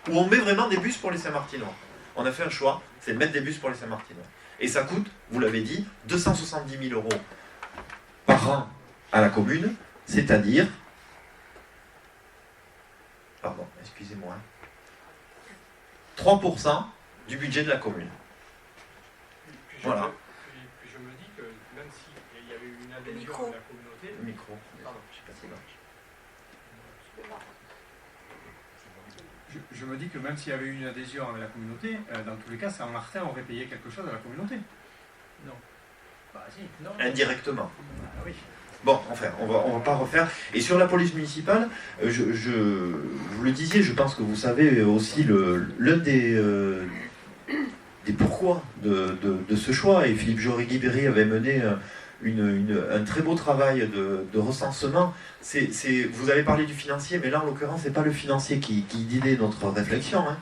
ou on met vraiment des bus pour les Saint-Martinois? On a fait un choix, c'est de mettre des bus pour les Saint-Martinois. Et ça coûte, vous l'avez dit, 270 000 euros par an à la commune, c'est-à-dire... Pardon, excusez-moi. 3% du budget de la commune. Voilà. Puis je me dis que même s'il y avait eu une adhésion de la communauté... Le micro, pardon, je sais pas si là. Je me dis que même s'il y avait eu une adhésion avec la communauté, dans tous les cas, Saint-Martin aurait payé quelque chose à la communauté. Non. Bah si, non. Indirectement. Ah oui. Bon, enfin, on va pas refaire. Et sur la police municipale, vous le disiez, je pense que vous savez aussi l'un des pourquoi de ce choix. Et Philippe Jory-Guibéry avait mené un très beau travail de recensement. Vous avez parlé du financier, mais là, en l'occurrence, c'est pas le financier qui guidait notre réflexion. Hein.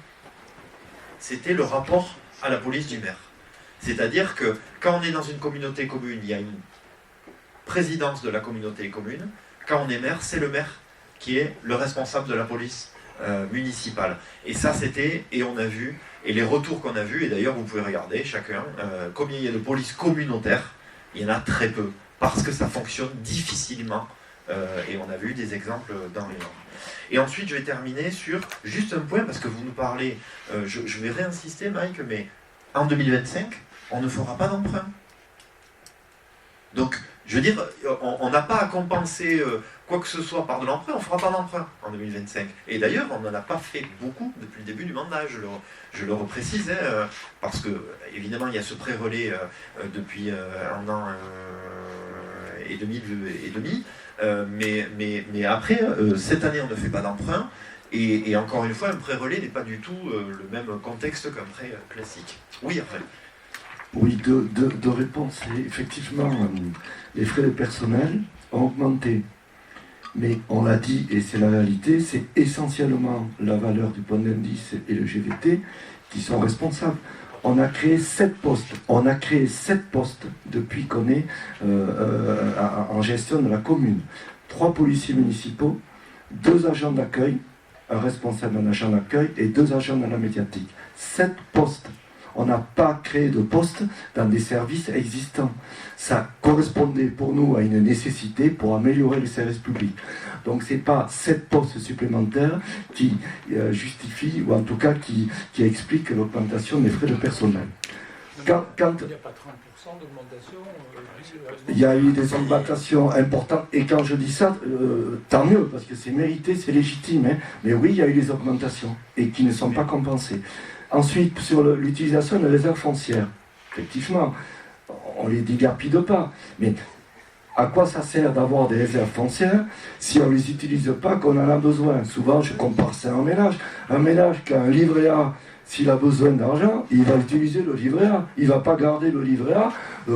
C'était le rapport à la police du maire. C'est-à-dire que quand on est dans une communauté commune, il y a une présidence de la communauté commune. Quand on est maire, c'est le maire qui est le responsable de la police municipale. Et ça, c'était, et on a vu, et les retours qu'on a vus, et d'ailleurs, vous pouvez regarder chacun, combien il y a de police communautaire. Il y en a très peu, parce que ça fonctionne difficilement. Et on a vu des exemples dans les normes. Et ensuite, je vais terminer sur juste un point, parce que vous nous parlez, je vais réinsister, Mike, mais en 2025, on ne fera pas d'emprunt. Donc, je veux dire, on n'a pas à compenser quoi que ce soit par de l'emprunt, on ne fera pas d'emprunt en 2025. Et d'ailleurs, on n'en a pas fait beaucoup depuis le début du mandat, je le reprécise, hein, parce que, évidemment, il y a ce pré-relais depuis un an et demi, mais après, cette année, on ne fait pas d'emprunt, et encore une fois, un pré-relais n'est pas du tout le même contexte qu'un prêt classique. Oui, Raphaël. Oui, deux réponses. Effectivement, les frais de personnel ont augmenté. Mais on l'a dit, et c'est la réalité, c'est essentiellement la valeur du point d'indice et le GVT qui sont responsables. On a créé 7 postes. On a créé 7 postes depuis qu'on est en gestion de la commune. 3 policiers municipaux, 2 agents d'accueil, un responsable d'un agent d'accueil et 2 agents de la médiatique. 7 postes. On n'a pas créé de postes dans des services existants. Ça correspondait pour nous à une nécessité pour améliorer les services publics. Donc ce n'est pas 7 postes supplémentaires qui justifient, ou en tout cas qui expliquent l'augmentation des frais de personnel. Quand Il n'y a pas 30% d'augmentation. il y a eu des augmentations importantes, et quand je dis ça, tant mieux, parce que c'est mérité, c'est légitime. Hein. Mais oui, il y a eu des augmentations, et qui ne sont pas compensées. Ensuite, sur l'utilisation des réserves foncières, effectivement, on ne les dilapide pas. Mais à quoi ça sert d'avoir des réserves foncières si on ne les utilise pas quand on en a besoin? Souvent, je compare ça à un ménage. Un ménage qui a un livret A, s'il a besoin d'argent, il va utiliser le livret A. Il ne va pas garder le livret A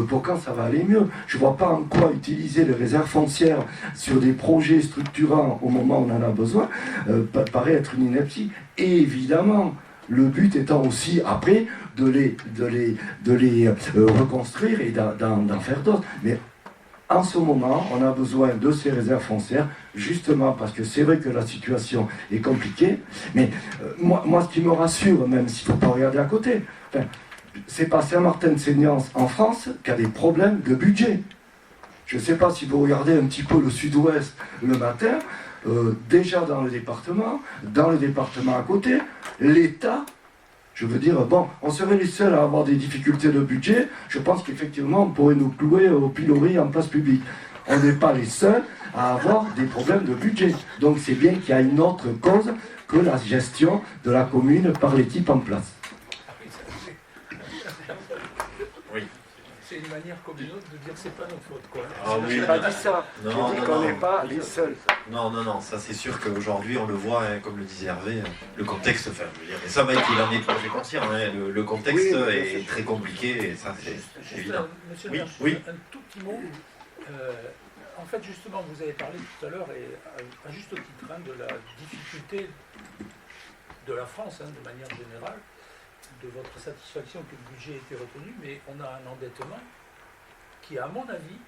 pour quand ça va aller mieux. Je ne vois pas en quoi utiliser les réserves foncières sur des projets structurants au moment où on en a besoin paraît être une ineptie. Et évidemment, le but étant aussi, après, de les reconstruire et d'en faire d'autres. Mais en ce moment, on a besoin de ces réserves foncières, justement parce que c'est vrai que la situation est compliquée. Mais moi, ce qui me rassure, même s'il ne faut pas regarder à côté, c'est pas Saint-Martin-de-Seignance en France qui a des problèmes de budget. Je ne sais pas si vous regardez un petit peu le sud-ouest le matin, déjà dans le département à côté, l'État, je veux dire, bon, on serait les seuls à avoir des difficultés de budget. Je pense qu'effectivement, on pourrait nous clouer au pilori en place publique. On n'est pas les seuls à avoir des problèmes de budget. Donc c'est bien qu'il y a une autre cause que la gestion de la commune par l'équipe en place. Oui. C'est une manière comme une autre de dire que c'est pas notre faute, quoi. Ah oui. Je n'ai pas dit ça. Non, J'ai dit non, qu'on non. n'est pas les seuls. Non, ça c'est sûr qu'aujourd'hui on le voit, hein, comme le disait Hervé, le contexte, enfin, je veux dire, et ça mec il en est tout à fait conscient, hein, le contexte Oui, est très compliqué et ça c'est Juste évident. Monsieur Oui, le maire, oui. un tout petit mot. En fait, justement, vous avez parlé tout à l'heure, et à juste titre, hein, de la difficulté de la France, hein, de manière générale, de votre satisfaction que le budget ait été retenu, mais on a un endettement qui, à mon avis,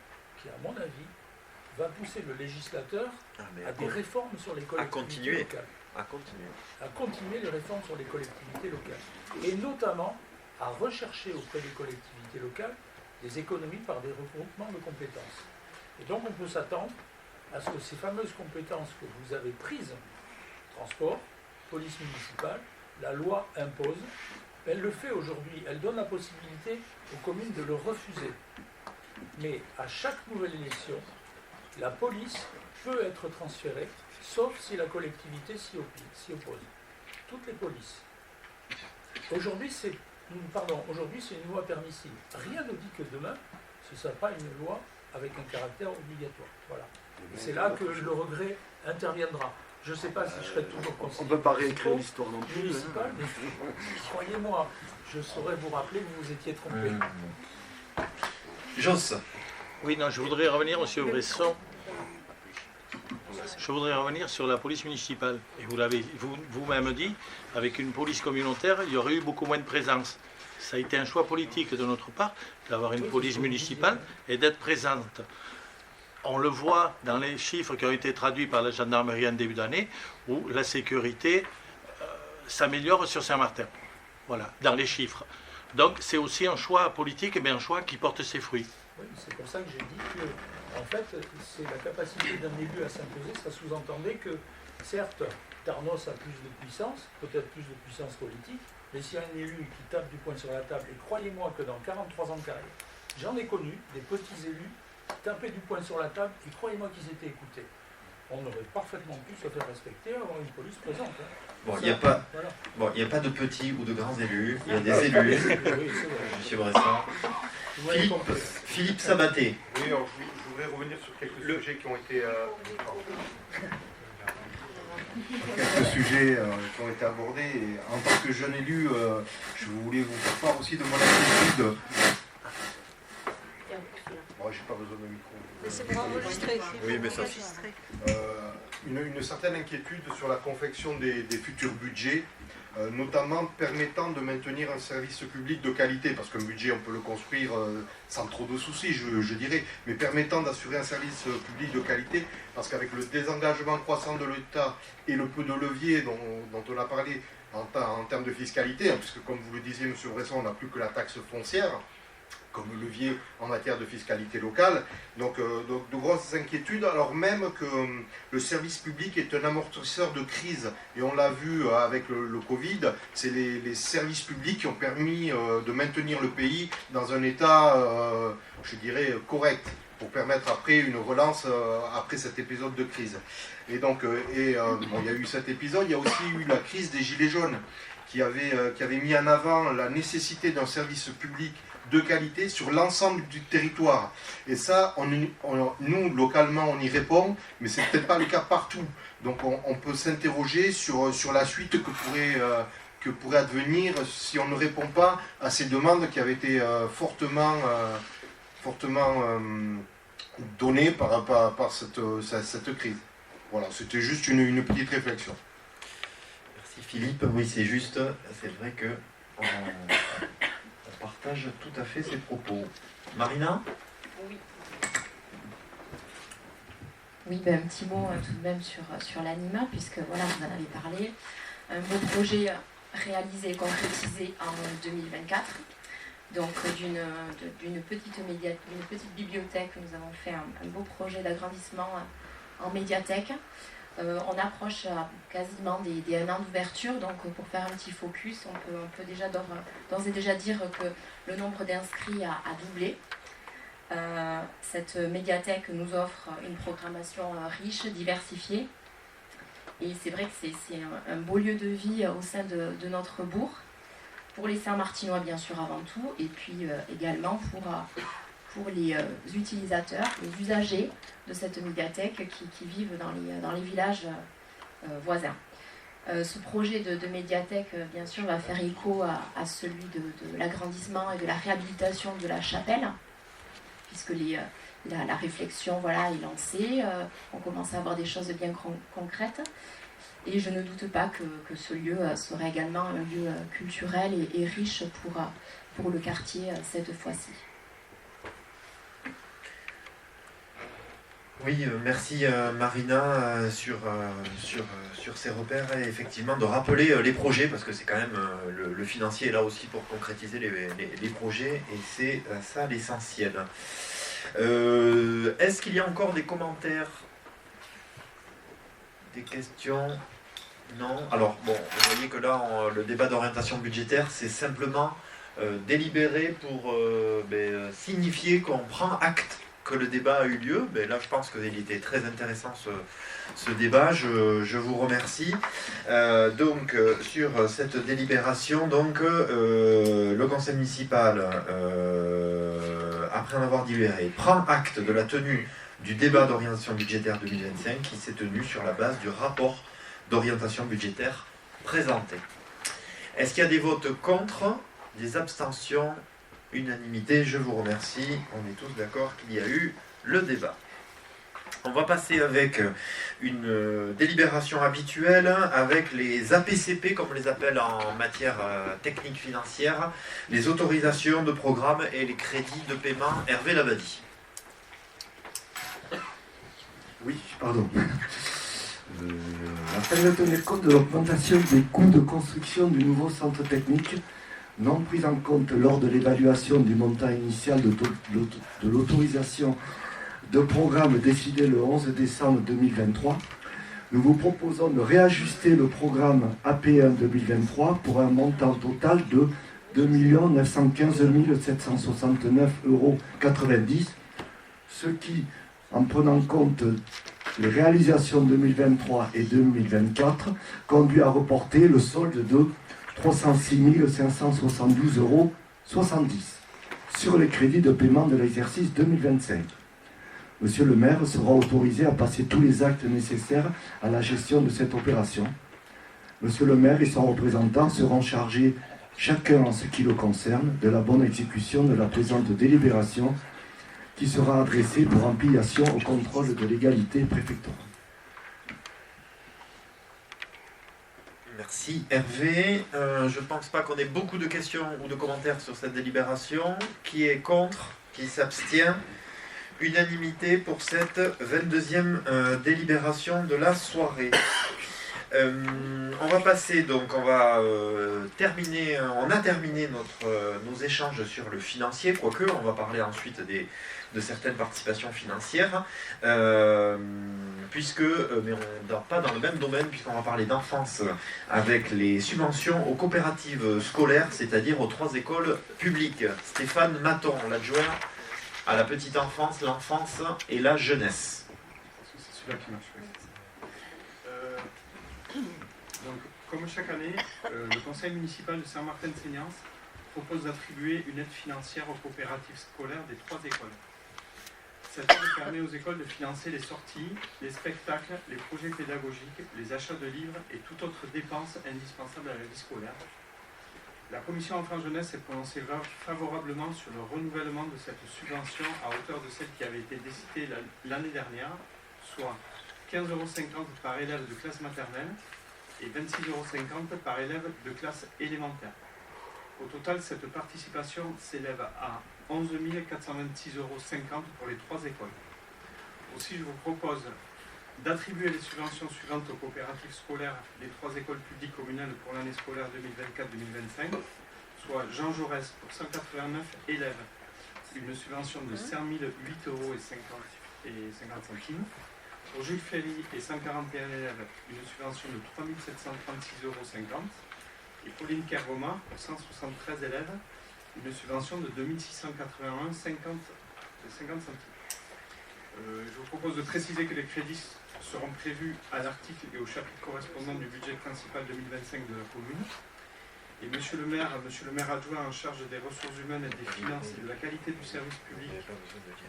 va pousser le législateur à des réformes sur les collectivités locales. À continuer. À continuer les réformes sur les collectivités locales. Et notamment à rechercher auprès des collectivités locales des économies par des regroupements de compétences. Et donc on peut s'attendre à ce que ces fameuses compétences que vous avez prises, transport, police municipale, la loi impose, elle le fait aujourd'hui, elle donne la possibilité aux communes de le refuser. Mais à chaque nouvelle élection, la police peut être transférée, sauf si la collectivité s'y oppose. Toutes les polices. Aujourd'hui, c'est une loi permissive. Rien ne dit que demain, ce ne sera pas une loi avec un caractère obligatoire. Voilà. Et c'est là que le regret interviendra. Je ne sais pas si je serai toujours conseiller. On ne peut pas réécrire l'histoire non plus. Municipal, mais croyez-moi, je saurais vous rappeler que vous vous étiez trompé. Joss. Oui, non, je voudrais revenir, monsieur Bresson. Je voudrais revenir sur la police municipale. Et vous l'avez vous-même dit, avec une police communautaire, il y aurait eu beaucoup moins de présence. Ça a été un choix politique de notre part d'avoir une police municipale et d'être présente. On le voit dans les chiffres qui ont été traduits par la gendarmerie en début d'année, où la sécurité s'améliore sur Saint-Martin. Voilà, dans les chiffres. Donc c'est aussi un choix politique, mais un choix qui porte ses fruits. Oui, c'est pour ça que j'ai dit que, en fait, c'est la capacité d'un élu à s'imposer. Ça sous-entendait que, certes, Tarnos a plus de puissance, peut-être plus de puissance politique, mais s'il y a un élu qui tape du poing sur la table, et croyez-moi que dans 43 ans de carrière, j'en ai connu des petits élus qui tapaient du poing sur la table, et croyez-moi qu'ils étaient écoutés. On aurait parfaitement pu se faire respecter, avoir une police présente. Hein. Bon, il n'y a pas de petits ou de grands élus, il y a des élus. Oui, Monsieur Bresson. Philippe Sabaté. Oui, alors je voudrais revenir sur quelques sujets qui ont été... Quelques sujets qui ont été abordés. Et en tant que jeune élu, je voulais vous faire part aussi de mon inquiétude j'ai pas besoin de micro. Mais c'est pour enregistrer. Oui, mais ça- Une certaine inquiétude sur la confection des futurs budgets, notamment permettant de maintenir un service public de qualité, parce qu'un budget on peut le construire sans trop de soucis, je dirais, mais permettant d'assurer un service public de qualité, parce qu'avec le désengagement croissant de l'État et le peu de levier dont on a parlé en termes de fiscalité, hein, puisque comme vous le disiez, M. Bresson, on n'a plus que la taxe foncière comme levier en matière de fiscalité locale. Donc de grosses inquiétudes, alors même que le service public est un amortisseur de crise. Et on l'a vu avec le Covid, c'est les services publics qui ont permis de maintenir le pays dans un état, je dirais, correct, pour permettre après une relance après cet épisode de crise. Et donc, il y a eu cet épisode, il y a aussi eu la crise des Gilets jaunes, qui avait mis en avant la nécessité d'un service public de qualité sur l'ensemble du territoire. Et ça, nous, localement, on y répond, mais c'est peut-être pas le cas partout. Donc on peut s'interroger sur la suite que pourrait advenir si on ne répond pas à ces demandes qui avaient été fortement données par cette crise. Voilà, c'était juste une petite réflexion. Merci Philippe. Oui, c'est juste, c'est vrai que on partage tout à fait ces propos. Marina ? Oui. Oui, ben, un petit mot tout de même sur l'ANIMA, puisque voilà, vous en avez parlé. Un beau projet réalisé et concrétisé en 2024. Donc d'une petite bibliothèque, nous avons fait un beau projet d'agrandissement en médiathèque. On approche quasiment des 1 an d'ouverture, donc pour faire un petit focus, on peut déjà d'ores et déjà dire que le nombre d'inscrits a doublé. Cette médiathèque nous offre une programmation riche, diversifiée, et c'est vrai que c'est un beau lieu de vie au sein de notre bourg, pour les Saint-Martinois bien sûr avant tout, et puis également pour les utilisateurs, les usagers de cette médiathèque qui vivent dans les villages voisins. Ce projet de médiathèque, bien sûr, va faire écho à celui de l'agrandissement et de la réhabilitation de la chapelle, puisque la réflexion est lancée, on commence à avoir des choses bien concrètes. Et je ne doute pas que ce lieu sera également un lieu culturel et riche pour le quartier cette fois-ci. Oui, merci Marina sur ces repères et effectivement de rappeler les projets, parce que c'est quand même le financier est là aussi pour concrétiser les projets, et c'est ça l'essentiel. Est-ce qu'il y a encore des commentaires, des questions? Non. Alors bon, vous voyez que là le débat d'orientation budgétaire, c'est simplement délibéré pour signifier qu'on prend acte que le débat a eu lieu. Mais là, je pense qu'il était très intéressant ce débat. Je vous remercie. Donc, sur cette délibération, le conseil municipal, après en avoir délibéré, prend acte de la tenue du débat d'orientation budgétaire 2025 qui s'est tenu sur la base du rapport d'orientation budgétaire présenté. Est-ce qu'il y a des votes contre, des abstentions? Unanimité, je vous remercie. On est tous d'accord qu'il y a eu le débat. On va passer avec une délibération habituelle avec les APCP, comme on les appelle en matière technique financière, les autorisations de programme et les crédits de paiement. Hervé Labadie. Oui, pardon. Afin de tenir compte de l'augmentation des coûts de construction du nouveau centre technique, non pris en compte lors de l'évaluation du montant initial de l'autorisation de programme décidé le 11 décembre 2023, nous vous proposons de réajuster le programme AP1 2023 pour un montant total de 2 915 769,90 €, ce qui, en prenant compte les réalisations 2023 et 2024, conduit à reporter le solde de 306 572,70 € sur les crédits de paiement de l'exercice 2025. Monsieur le maire sera autorisé à passer tous les actes nécessaires à la gestion de cette opération. Monsieur le maire et son représentant seront chargés, chacun en ce qui le concerne, de la bonne exécution de la présente délibération qui sera adressé pour ampliation au contrôle de légalité préfectorale. Merci Hervé. Je ne pense pas qu'on ait beaucoup de questions ou de commentaires sur cette délibération. Qui est contre? Qui s'abstient? Unanimité pour cette 22e délibération de la soirée. On va passer, donc on va terminer, on a terminé nos échanges sur le financier, quoique on va parler ensuite de certaines participations financières, puisque, mais on n'est pas dans le même domaine, puisqu'on va parler d'enfance avec les subventions aux coopératives scolaires, c'est-à-dire aux 3 écoles publiques. Stéphane Maton, l'adjoint à la petite enfance, l'enfance et la jeunesse. C'est celui-là qui marche. Donc, comme chaque année, le conseil municipal de Saint-Martin-de-Seignances propose d'attribuer une aide financière aux coopératives scolaires des 3 écoles. Cette aide permet aux écoles de financer les sorties, les spectacles, les projets pédagogiques, les achats de livres et toute autre dépense indispensable à la vie scolaire. La commission enfants-jeunesse s'est prononcée favorablement sur le renouvellement de cette subvention à hauteur de celle qui avait été décidée l'année dernière, soit 15,50 € par élève de classe maternelle et 26,50 € par élève de classe élémentaire. Au total, cette participation s'élève à 11 426,50 € pour les 3 écoles. Aussi, je vous propose d'attribuer les subventions suivantes aux coopératives scolaires des 3 écoles publiques communales pour l'année scolaire 2024-2025, soit Jean Jaurès pour 189 élèves, une subvention de 5 008,50 €. Pour Jules Ferry et 141 élèves, une subvention de 3 736,50 €. Et Pauline Kergoma, pour 173 élèves, une subvention de 2 681,50 €. Je vous propose de préciser que les crédits seront prévus à l'article et au chapitre correspondant du budget principal 2025 de la commune. Et Monsieur le maire adjoint en charge des ressources humaines et des finances et de la qualité du service public,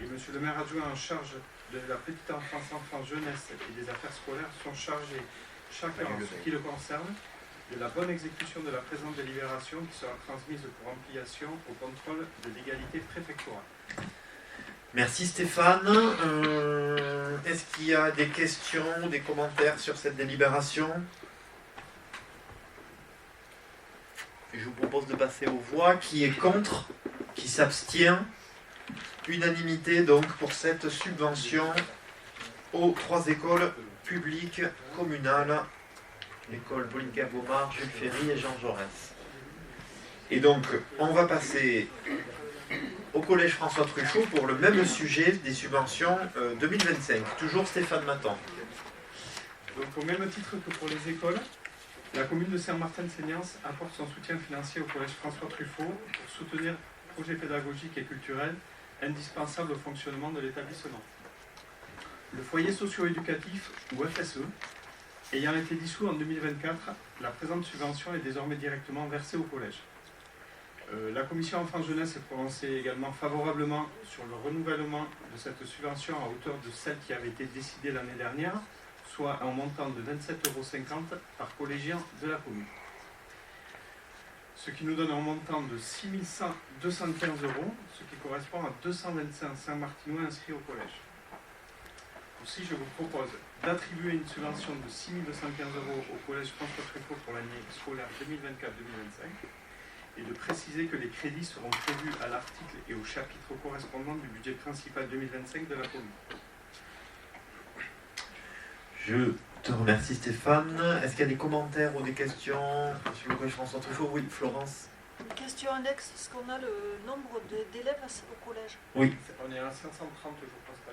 et Monsieur le maire adjoint en charge de la petite enfance, jeunesse et des affaires scolaires sont chargés, chacun en ce qui le concerne, de la bonne exécution de la présente délibération qui sera transmise pour ampliation au contrôle de l'égalité préfectorale. Merci Stéphane. Est-ce qu'il y a des questions ou des commentaires sur cette délibération? Je vous propose de passer aux voix. Qui est contre? Qui s'abstient? Unanimité donc pour cette subvention aux 3 écoles publiques communales. L'école Pauline Kergoma, Jules Ferry et Jean Jaurès. Et donc, on va passer au collège François Truffaut pour le même sujet des subventions 2025. Toujours Stéphane Maton. Donc, au même titre que pour les écoles, la commune de Saint-Martin-de-Seignances apporte son soutien financier au collège François Truffaut pour soutenir projets pédagogiques et culturels indispensables au fonctionnement de l'établissement. Le foyer socio-éducatif, ou FSE, ayant été dissous en 2024, la présente subvention est désormais directement versée au collège. La commission enfants-jeunesse s'est prononcée également favorablement sur le renouvellement de cette subvention à hauteur de celle qui avait été décidée l'année dernière, soit un montant de 27,50 € par collégien de la commune. Ce qui nous donne un montant de 6 215 €, ce qui correspond à 225 Saint-Martinois inscrits au collège. Aussi, je vous propose d'attribuer une subvention de 6 215 € au collège François Truffaut pour l'année scolaire 2024-2025 et de préciser que les crédits seront prévus à l'article et au chapitre correspondant du budget principal 2025 de la commune. Je te remercie Stéphane. Est-ce qu'il y a des commentaires ou des questions sur le collège François Truffaut? Oui, Florence. Une question annexe, est-ce qu'on a le nombre d'élèves au collège? Oui. On est à 530, je pense pas.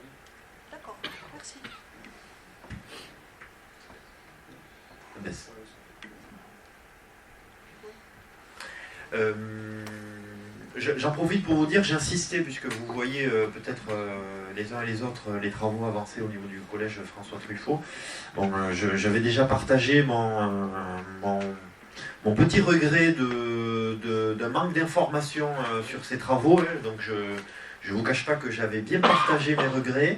D'accord, merci. J'en profite pour vous dire, j'insistais, puisque vous voyez peut-être les uns et les autres les travaux avancés au niveau du collège François Truffaut. Bon, j'avais déjà partagé mon petit regret d'un manque d'informations sur ces travaux, donc je ne vous cache pas que j'avais bien partagé mes regrets.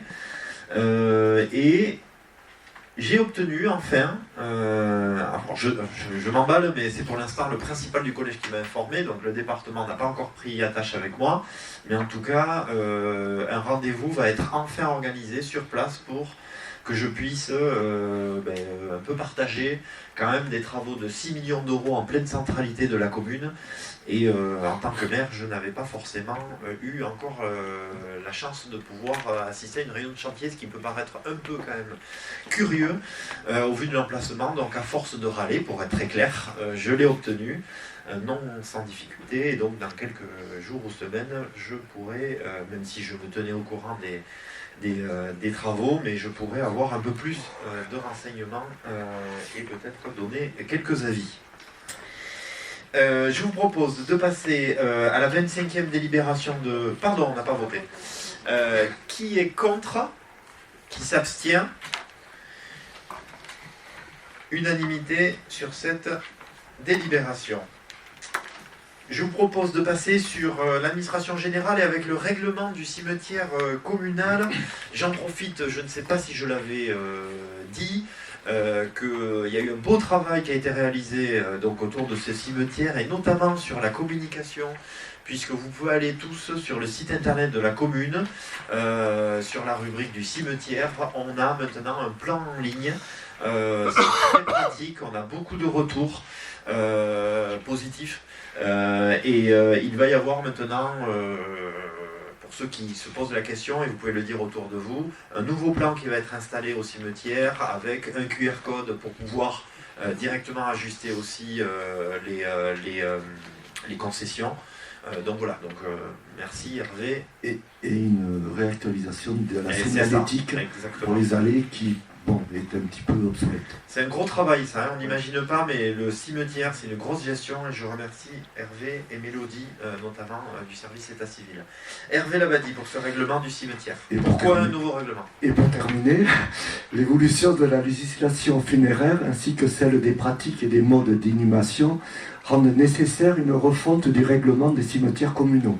Et J'ai obtenu enfin, alors je m'emballe, mais c'est pour l'instant le principal du collège qui m'a informé, donc le département n'a pas encore pris attache avec moi, mais en tout cas, un rendez-vous va être enfin organisé sur place pour que je puisse un peu partager quand même des travaux de 6 millions d'euros en pleine centralité de la commune. Et en tant que maire, je n'avais pas forcément eu encore la chance de pouvoir assister à une réunion de chantier, ce qui peut paraître un peu quand même curieux au vu de l'emplacement. Donc à force de râler, pour être très clair, je l'ai obtenu, non sans difficulté. Et donc dans quelques jours ou semaines, je pourrai, même si je me tenais au courant des travaux, mais je pourrais avoir un peu plus de renseignements et peut-être donner quelques avis. Je vous propose de passer à la 25e délibération de... Pardon, on n'a pas voté. Qui est contre? Qui s'abstient? Unanimité sur cette délibération. Je vous propose de passer sur l'administration générale et avec le règlement du cimetière communal. J'en profite, je ne sais pas si je l'avais dit, qu'il y a eu un beau travail qui a été réalisé donc autour de ce cimetière et notamment sur la communication, puisque vous pouvez aller tous sur le site internet de la commune, sur la rubrique du cimetière, on a maintenant un plan en ligne, c'est très pratique, on a beaucoup de retours positifs, et il va y avoir maintenant... pour ceux qui se posent la question, et vous pouvez le dire autour de vous, un nouveau plan qui va être installé au cimetière avec un QR code pour pouvoir directement ajuster aussi les concessions. Donc voilà, merci Hervé. Et une réactualisation de la signalétique exactement. Pour les allées qui est un petit peu obsolète. C'est un gros travail ça, on n'imagine pas, mais le cimetière c'est une grosse gestion et je remercie Hervé et Mélodie notamment du service état civil. Hervé Labadie pour ce règlement du cimetière. Et pourquoi un nouveau règlement? Et pour terminer, l'évolution de la législation funéraire ainsi que celle des pratiques et des modes d'inhumation rendent nécessaire une refonte du règlement des cimetières communaux.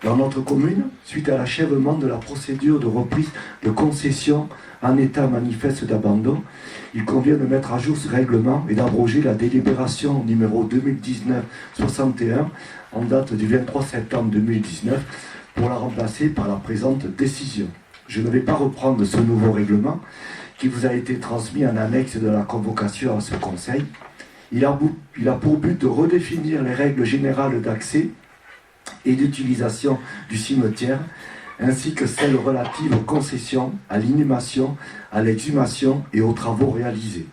Dans notre commune, suite à l'achèvement de la procédure de reprise de concession en état manifeste d'abandon, il convient de mettre à jour ce règlement et d'abroger la délibération numéro 2019-61 en date du 23 septembre 2019 pour la remplacer par la présente décision. Je ne vais pas reprendre ce nouveau règlement qui vous a été transmis en annexe de la convocation à ce conseil. Il a pour but de redéfinir les règles générales d'accès et d'utilisation du cimetière, ainsi que celles relatives aux concessions, à l'inhumation, à l'exhumation et aux travaux réalisés.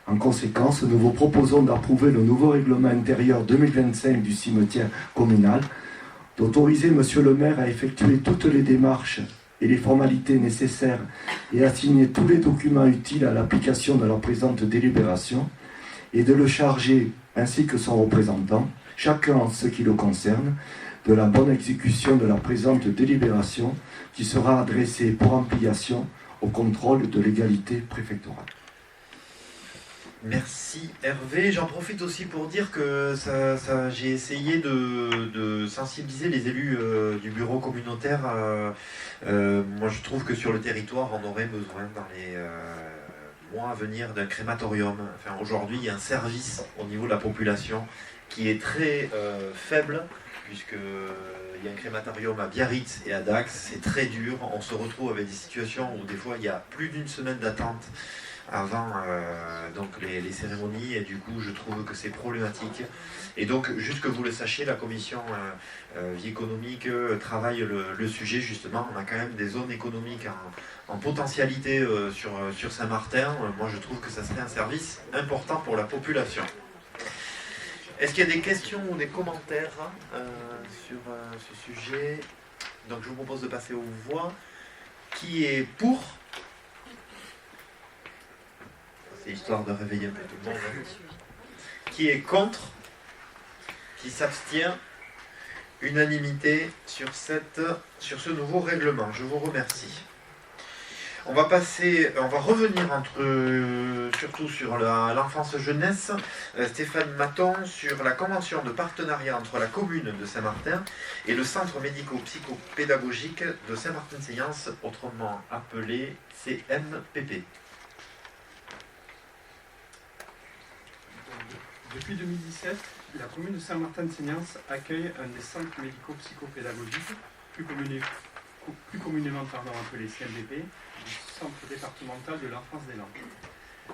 En conséquence, nous vous proposons d'approuver le nouveau règlement intérieur 2025 du cimetière communal, d'autoriser Monsieur le maire à effectuer toutes les démarches et les formalités nécessaires et à signer tous les documents utiles à l'application de la présente délibération, et de le charger, ainsi que son représentant, chacun en ce qui le concerne, de la bonne exécution de la présente délibération qui sera adressée pour ampliation au contrôle de légalité préfectorale. Merci Hervé. J'en profite aussi pour dire que j'ai essayé de sensibiliser les élus du bureau communautaire. Moi je trouve que sur le territoire on aurait besoin dans les mois à venir d'un crématorium. Enfin, aujourd'hui il y a un service au niveau de la population qui est très faible, puisqu'il y a un crématorium à Biarritz et à Dax, c'est très dur, on se retrouve avec des situations où des fois il y a plus d'une semaine d'attente avant donc les cérémonies, et du coup je trouve que c'est problématique. Et donc juste que vous le sachiez, la commission vie économique travaille le sujet justement. On a quand même des zones économiques en potentialité sur Saint-Martin. Moi je trouve que ça serait un service important pour la population. Est-ce qu'il y a des questions ou des commentaires sur ce sujet? Donc je vous propose de passer aux voix. Qui est pour? C'est histoire de réveiller un peu tout le monde. Qui est contre? Qui s'abstient? Unanimité sur ce nouveau règlement. Je vous remercie. On va revenir surtout sur l'enfance-jeunesse. Stéphane Maton sur la convention de partenariat entre la commune de Saint-Martin et le centre médico-psychopédagogique de Saint-Martin-Seyance, autrement appelé CMPP. Depuis 2017, la commune de Saint-Martin-de-Seignance accueille un des centres médico-psychopédagogiques, plus communément appelé CMDP, du Centre départemental de l'enfance des Landes.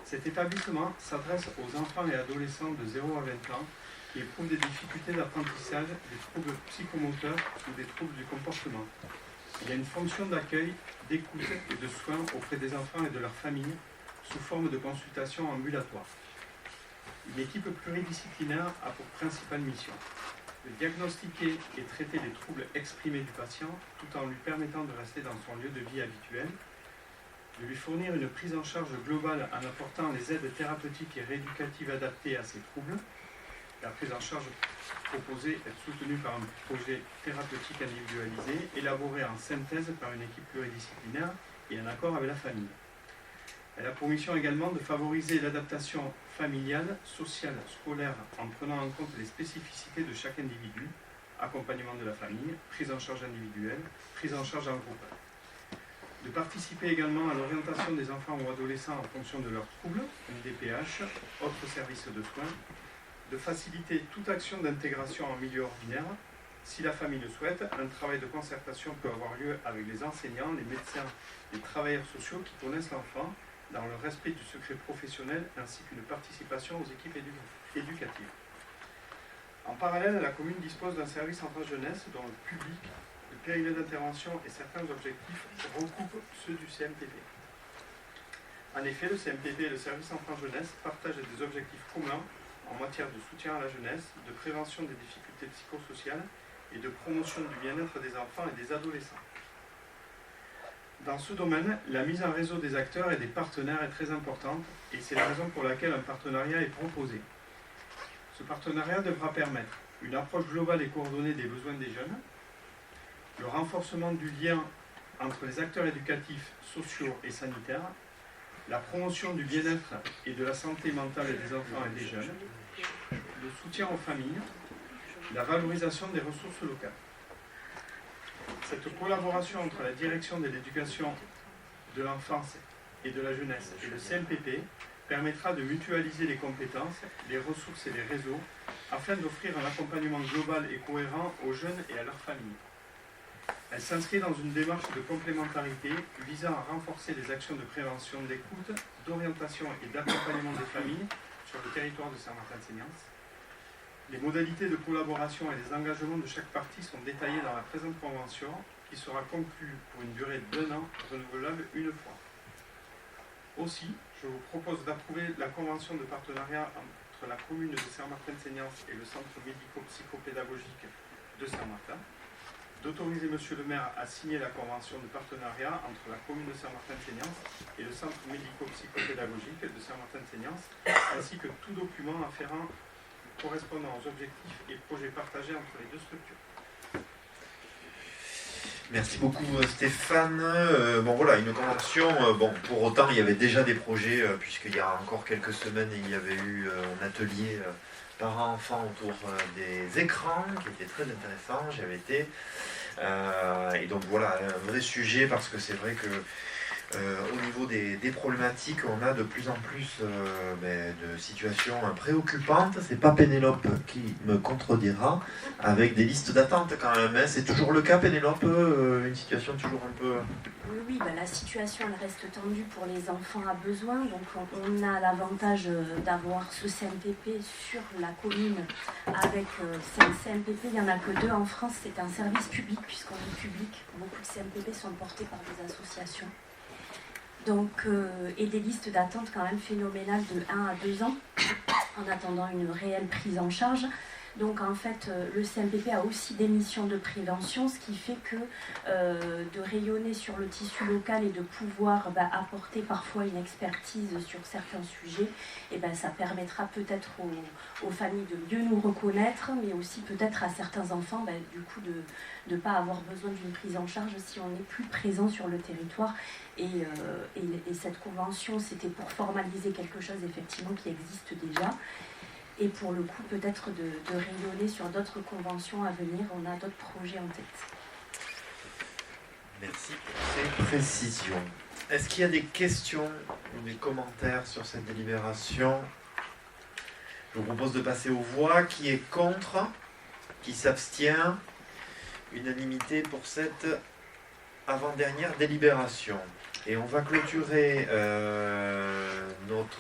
Cet établissement s'adresse aux enfants et adolescents de 0 à 20 ans qui éprouvent des difficultés d'apprentissage, des troubles psychomoteurs ou des troubles du comportement. Il y a une fonction d'accueil, d'écoute et de soins auprès des enfants et de leurs familles sous forme de consultation ambulatoire. Une équipe pluridisciplinaire a pour principale mission de diagnostiquer et traiter les troubles exprimés du patient tout en lui permettant de rester dans son lieu de vie habituel, de lui fournir une prise en charge globale en apportant les aides thérapeutiques et rééducatives adaptées à ces troubles. La prise en charge proposée est soutenue par un projet thérapeutique individualisé, élaboré en synthèse par une équipe pluridisciplinaire et en accord avec la famille. Elle a pour mission également de favoriser l'adaptation familiale, sociale, scolaire en prenant en compte les spécificités de chaque individu, accompagnement de la famille, prise en charge individuelle, prise en charge en groupe. De participer également à l'orientation des enfants ou adolescents en fonction de leurs troubles, MDPH, autres services de soins, de faciliter toute action d'intégration en milieu ordinaire. Si la famille le souhaite, un travail de concertation peut avoir lieu avec les enseignants, les médecins, les travailleurs sociaux qui connaissent l'enfant, dans le respect du secret professionnel ainsi qu'une participation aux équipes éducatives. En parallèle, la commune dispose d'un service enfance-jeunesse dont le public, le périmètre d'intervention et certains objectifs recoupent ceux du CMPP. En effet, le CMPP et le service enfance-jeunesse partagent des objectifs communs en matière de soutien à la jeunesse, de prévention des difficultés psychosociales et de promotion du bien-être des enfants et des adolescents. Dans ce domaine, la mise en réseau des acteurs et des partenaires est très importante et c'est la raison pour laquelle un partenariat est proposé. Ce partenariat devra permettre une approche globale et coordonnée des besoins des jeunes, le renforcement du lien entre les acteurs éducatifs, sociaux et sanitaires, la promotion du bien-être et de la santé mentale des enfants et des jeunes, le soutien aux familles, la valorisation des ressources locales. Cette collaboration entre la direction de l'éducation de l'enfance et de la jeunesse et le CMPP permettra de mutualiser les compétences, les ressources et les réseaux afin d'offrir un accompagnement global et cohérent aux jeunes et à leurs familles. Elle s'inscrit dans une démarche de complémentarité visant à renforcer les actions de prévention, d'écoute, d'orientation et d'accompagnement des familles sur le territoire de Saint-Martin-de-Seignance. Les modalités de collaboration et les engagements de chaque partie sont détaillés dans la présente convention qui sera conclue pour une durée d'1 an, renouvelable une fois. Aussi, je vous propose d'approuver la convention de partenariat entre la commune de Saint-Martin-de-Seignance et le centre médico-psychopédagogique de Saint-Martin, d'autoriser Monsieur le maire à signer la convention de partenariat entre la commune de Saint-Martin-de-Seignance et le centre médico-psychopédagogique de Saint-Martin-de-Seignance, ainsi que tout document afférent correspondant aux objectifs et projets partagés entre les deux structures. Merci beaucoup Stéphane. Bon voilà, une convention, bon pour autant il y avait déjà des projets, puisqu'il y a encore quelques semaines il y avait eu un atelier parents-enfants autour des écrans qui était très intéressant, j'avais été. Et donc voilà, un vrai sujet parce que c'est vrai que au niveau des problématiques, on a de plus en plus de situations préoccupantes. C'est pas Pénélope qui me contredira, avec des listes d'attente quand même. Hein. C'est toujours le cas, Pénélope, une situation toujours un peu... Oui, la situation elle reste tendue pour les enfants à besoin. Donc on a l'avantage d'avoir ce CMPP sur la commune. Avec ce CMPP, il n'y en a que 2 en France. C'est un service public puisqu'on est public. Beaucoup de CMPP sont portés par des associations. Donc, et des listes d'attente quand même phénoménales de 1 à 2 ans en attendant une réelle prise en charge. Donc en fait, le CMPP a aussi des missions de prévention, ce qui fait que de rayonner sur le tissu local et de pouvoir apporter parfois une expertise sur certains sujets, et ça permettra peut-être aux familles de mieux nous reconnaître, mais aussi peut-être à certains enfants du coup de ne pas avoir besoin d'une prise en charge si on est plus présent sur le territoire. Et cette convention, c'était pour formaliser quelque chose effectivement qui existe déjà. Et pour le coup, peut-être de rayonner sur d'autres conventions à venir. On a d'autres projets en tête. Merci pour ces précisions. Est-ce qu'il y a des questions ou des commentaires sur cette délibération? Je vous propose de passer aux voix. Qui est contre? Qui s'abstient? Unanimité pour cette avant-dernière délibération. Et on va clôturer notre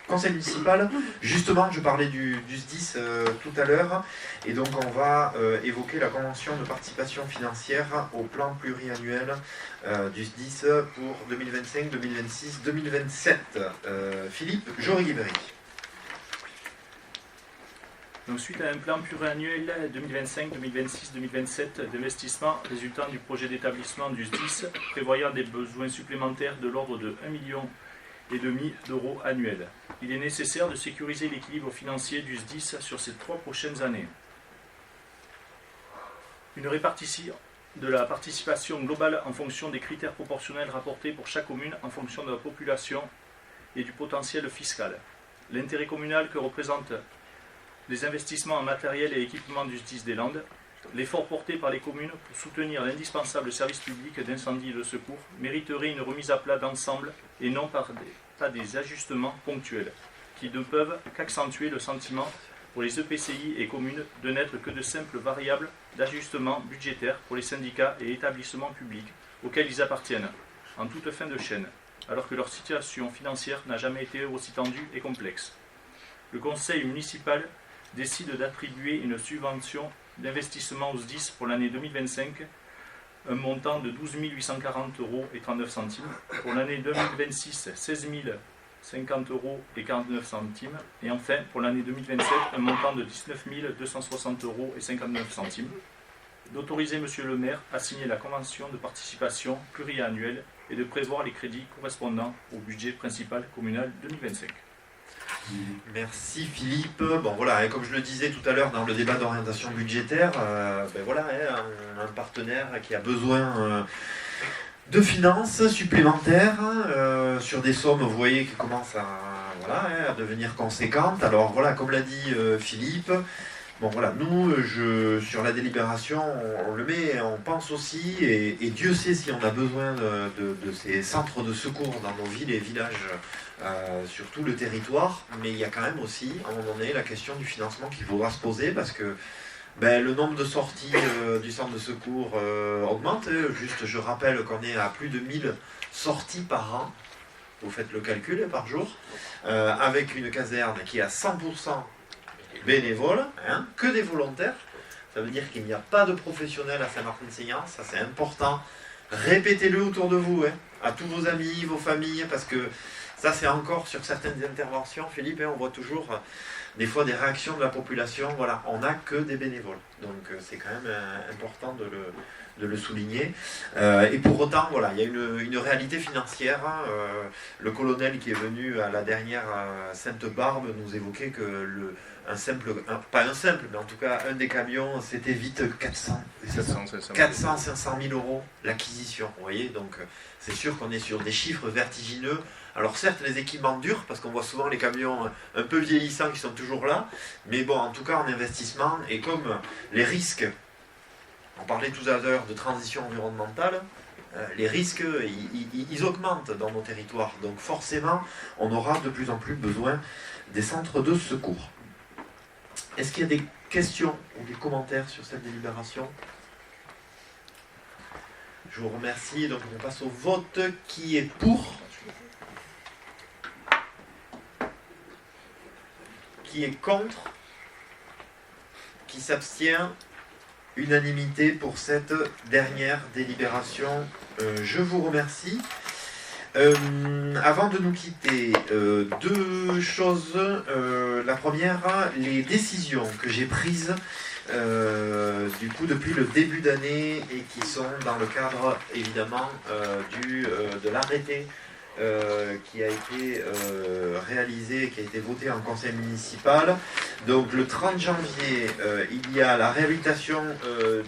conseil municipal. Justement, je parlais du SDIS tout à l'heure. Et donc, on va évoquer la convention de participation financière au plan pluriannuel du SDIS pour 2025, 2026, 2027. Philippe Jory-Guibéry. Donc, suite à un plan pluriannuel 2025, 2026, 2027 d'investissement résultant du projet d'établissement du SDIS, prévoyant des besoins supplémentaires de l'ordre de 1,5 million d'euros annuels. Il est nécessaire de sécuriser l'équilibre financier du SDIS sur ces 3 prochaines années. Une répartition de la participation globale en fonction des critères proportionnels rapportés pour chaque commune en fonction de la population et du potentiel fiscal. L'intérêt communal que représentent les investissements en matériel et équipement du SDIS des Landes, l'effort porté par les communes pour soutenir l'indispensable service public d'incendie et de secours mériterait une remise à plat d'ensemble et non pas des ajustements ponctuels, qui ne peuvent qu'accentuer le sentiment pour les EPCI et communes de n'être que de simples variables d'ajustement budgétaire pour les syndicats et établissements publics auxquels ils appartiennent, en toute fin de chaîne, alors que leur situation financière n'a jamais été aussi tendue et complexe. Le conseil municipal décide d'attribuer une subvention d'investissement au SDIS pour l'année 2025, un montant de 12 840 € et 39 centimes. Pour l'année 2026, 16 050 € et 49 centimes. Et enfin, pour l'année 2027, un montant de 19 260 € et 59 centimes. D'autoriser M. le maire à signer la convention de participation pluriannuelle et de prévoir les crédits correspondant au budget principal communal 2025. Merci Philippe. Bon voilà, comme je le disais tout à l'heure dans le débat d'orientation budgétaire, voilà, un partenaire qui a besoin de finances supplémentaires sur des sommes, vous voyez, qui commencent à devenir conséquentes. Alors voilà, comme l'a dit Philippe, bon voilà, nous sur la délibération, on le met, on pense aussi, et Dieu sait si on a besoin de ces centres de secours dans nos villes et villages. Sur tout le territoire, mais il y a quand même aussi, à un moment donné, la question du financement qu'il faudra se poser, parce que le nombre de sorties du centre de secours augmente. Juste, je rappelle qu'on est à plus de 1000 sorties par an, vous faites le calcul, par jour, avec une caserne qui est à 100% bénévole, que des volontaires. Ça veut dire qu'il n'y a pas de professionnels à Saint-Martin-de-Seignances, ça c'est important. Répétez-le autour de vous, à tous vos amis, vos familles, parce que ça, c'est encore sur certaines interventions, Philippe, on voit toujours des fois des réactions de la population. Voilà, on n'a que des bénévoles. Donc, c'est quand même important de le souligner. Et pour autant, voilà, il y a une réalité financière. Le colonel qui est venu à la dernière Sainte-Barbe nous évoquait que pas un simple, mais en tout cas un des camions, c'était vite 400, 500 000 € l'acquisition. Vous voyez, donc c'est sûr qu'on est sur des chiffres vertigineux. Alors certes, les équipements durent, parce qu'on voit souvent les camions un peu vieillissants qui sont toujours là, mais bon, en tout cas en investissement, et comme les risques, on parlait tout à l'heure de transition environnementale, les risques, ils augmentent dans nos territoires. Donc forcément, on aura de plus en plus besoin des centres de secours. Est-ce qu'il y a des questions ou des commentaires sur cette délibération? Je vous remercie. Donc on passe au vote. Qui est pour? Qui est contre? Qui s'abstient? Unanimité pour cette dernière délibération. Je vous remercie. Avant de nous quitter, deux choses. La première, les décisions que j'ai prises du coup depuis le début d'année et qui sont dans le cadre évidemment de l'arrêté qui a été réalisé, qui a été voté en conseil municipal. Donc le 30 janvier, il y a la réhabilitation des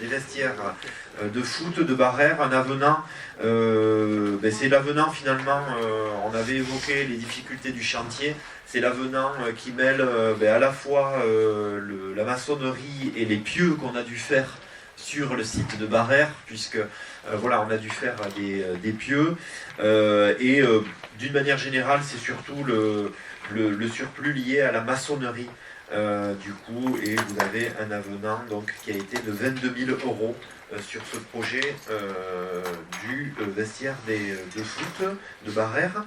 vestiaires de foot de Barère, un avenant. C'est l'avenant finalement, on avait évoqué les difficultés du chantier. C'est l'avenant qui mêle à la fois la maçonnerie et les pieux qu'on a dû faire sur le site de Barère, puisque voilà, on a dû faire des pieux, et d'une manière générale, c'est surtout le surplus lié à la maçonnerie, du coup, et vous avez un avenant donc, qui a été de 22 000 € sur ce projet du vestiaire de foot de Barère.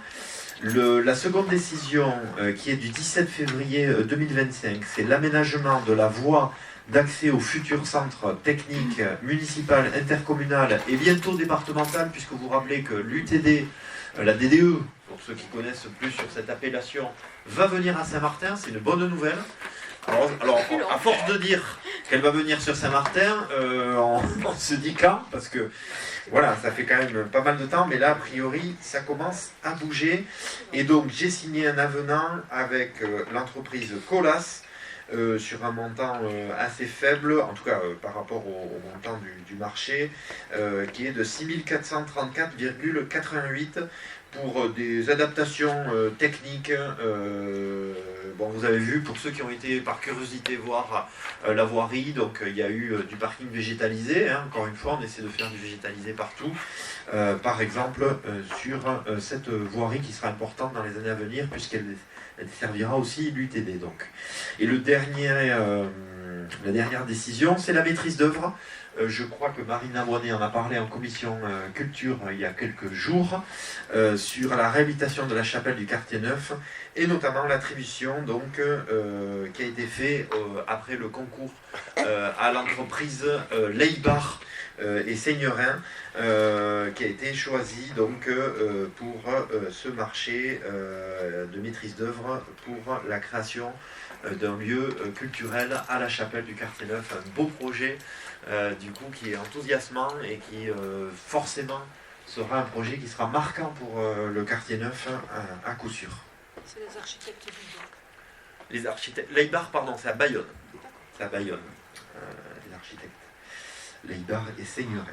La seconde décision, qui est du 17 février 2025, c'est l'aménagement de la voie d'accès au futur centre technique municipal, intercommunal et bientôt départemental, puisque vous vous rappelez que l'UTD, la DDE, pour ceux qui connaissent plus sur cette appellation, va venir à Saint-Martin, c'est une bonne nouvelle. Alors, à force de dire qu'elle va venir sur Saint-Martin, on se dit quand, parce que voilà, ça fait quand même pas mal de temps, mais là, a priori, ça commence à bouger. Et donc, j'ai signé un avenant avec l'entreprise Colas, sur un montant assez faible, en tout cas par rapport au montant du marché, qui est de 6 434,88 pour des adaptations techniques. Bon, vous avez vu, pour ceux qui ont été par curiosité voir la voirie, donc il y a eu du parking végétalisé, hein, encore une fois on essaie de faire du végétalisé partout, par exemple sur cette voirie qui sera importante dans les années à venir, puisqu'elle servira aussi l'UTD. Donc. Et la dernière décision, c'est la maîtrise d'œuvre. Je crois que Marina Boinet en a parlé en commission culture il y a quelques jours, sur la réhabilitation de la chapelle du quartier neuf, et notamment l'attribution donc, qui a été fait après le concours à l'entreprise Leibar et Seignerin, qui a été choisi donc, pour ce marché de maîtrise d'œuvre pour la création d'un lieu culturel à la chapelle du quartier neuf. Un beau projet du coup qui est enthousiasmant et qui forcément sera un projet qui sera marquant pour le quartier neuf à coup sûr. C'est les architectes du Liban. Les architectes, Leibar, pardon, c'est à Bayonne. C'est à Bayonne, les architectes. Leibar et Seignerin.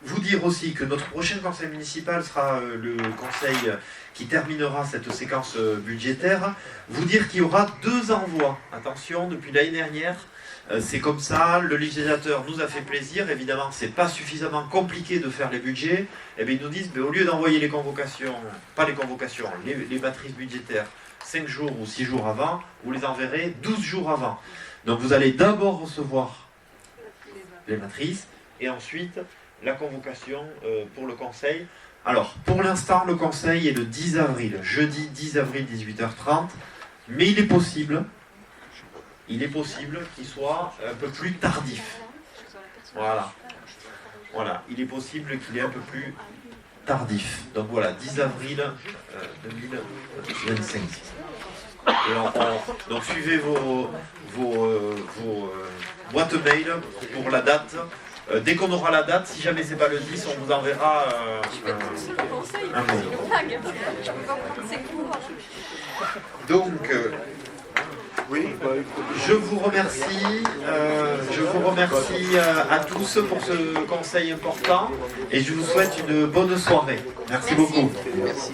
Vous dire aussi que notre prochain conseil municipal sera le conseil qui terminera cette séquence budgétaire. Vous dire qu'il y aura 2 envois. Attention, depuis l'année dernière, c'est comme ça, le législateur nous a fait plaisir, évidemment c'est pas suffisamment compliqué de faire les budgets, et bien ils nous disent, au lieu d'envoyer les convocations, pas les convocations, les matrices budgétaires 5 jours ou 6 jours avant, vous les enverrez 12 jours avant. Donc vous allez d'abord recevoir les matrices, et ensuite la convocation pour le conseil. Alors, pour l'instant, le conseil est le 10 avril, jeudi 10 avril 18h30, mais il est possible qu'il soit un peu plus tardif. Voilà. Voilà, il est possible qu'il est un peu plus tardif. Donc voilà, 10 avril 2025. Donc suivez vos boîtes mail pour la date. Dès qu'on aura la date, si jamais c'est pas le 10, on vous enverra un mail. Donc, je vous remercie à tous pour ce conseil important et je vous souhaite une bonne soirée. Merci beaucoup. Merci.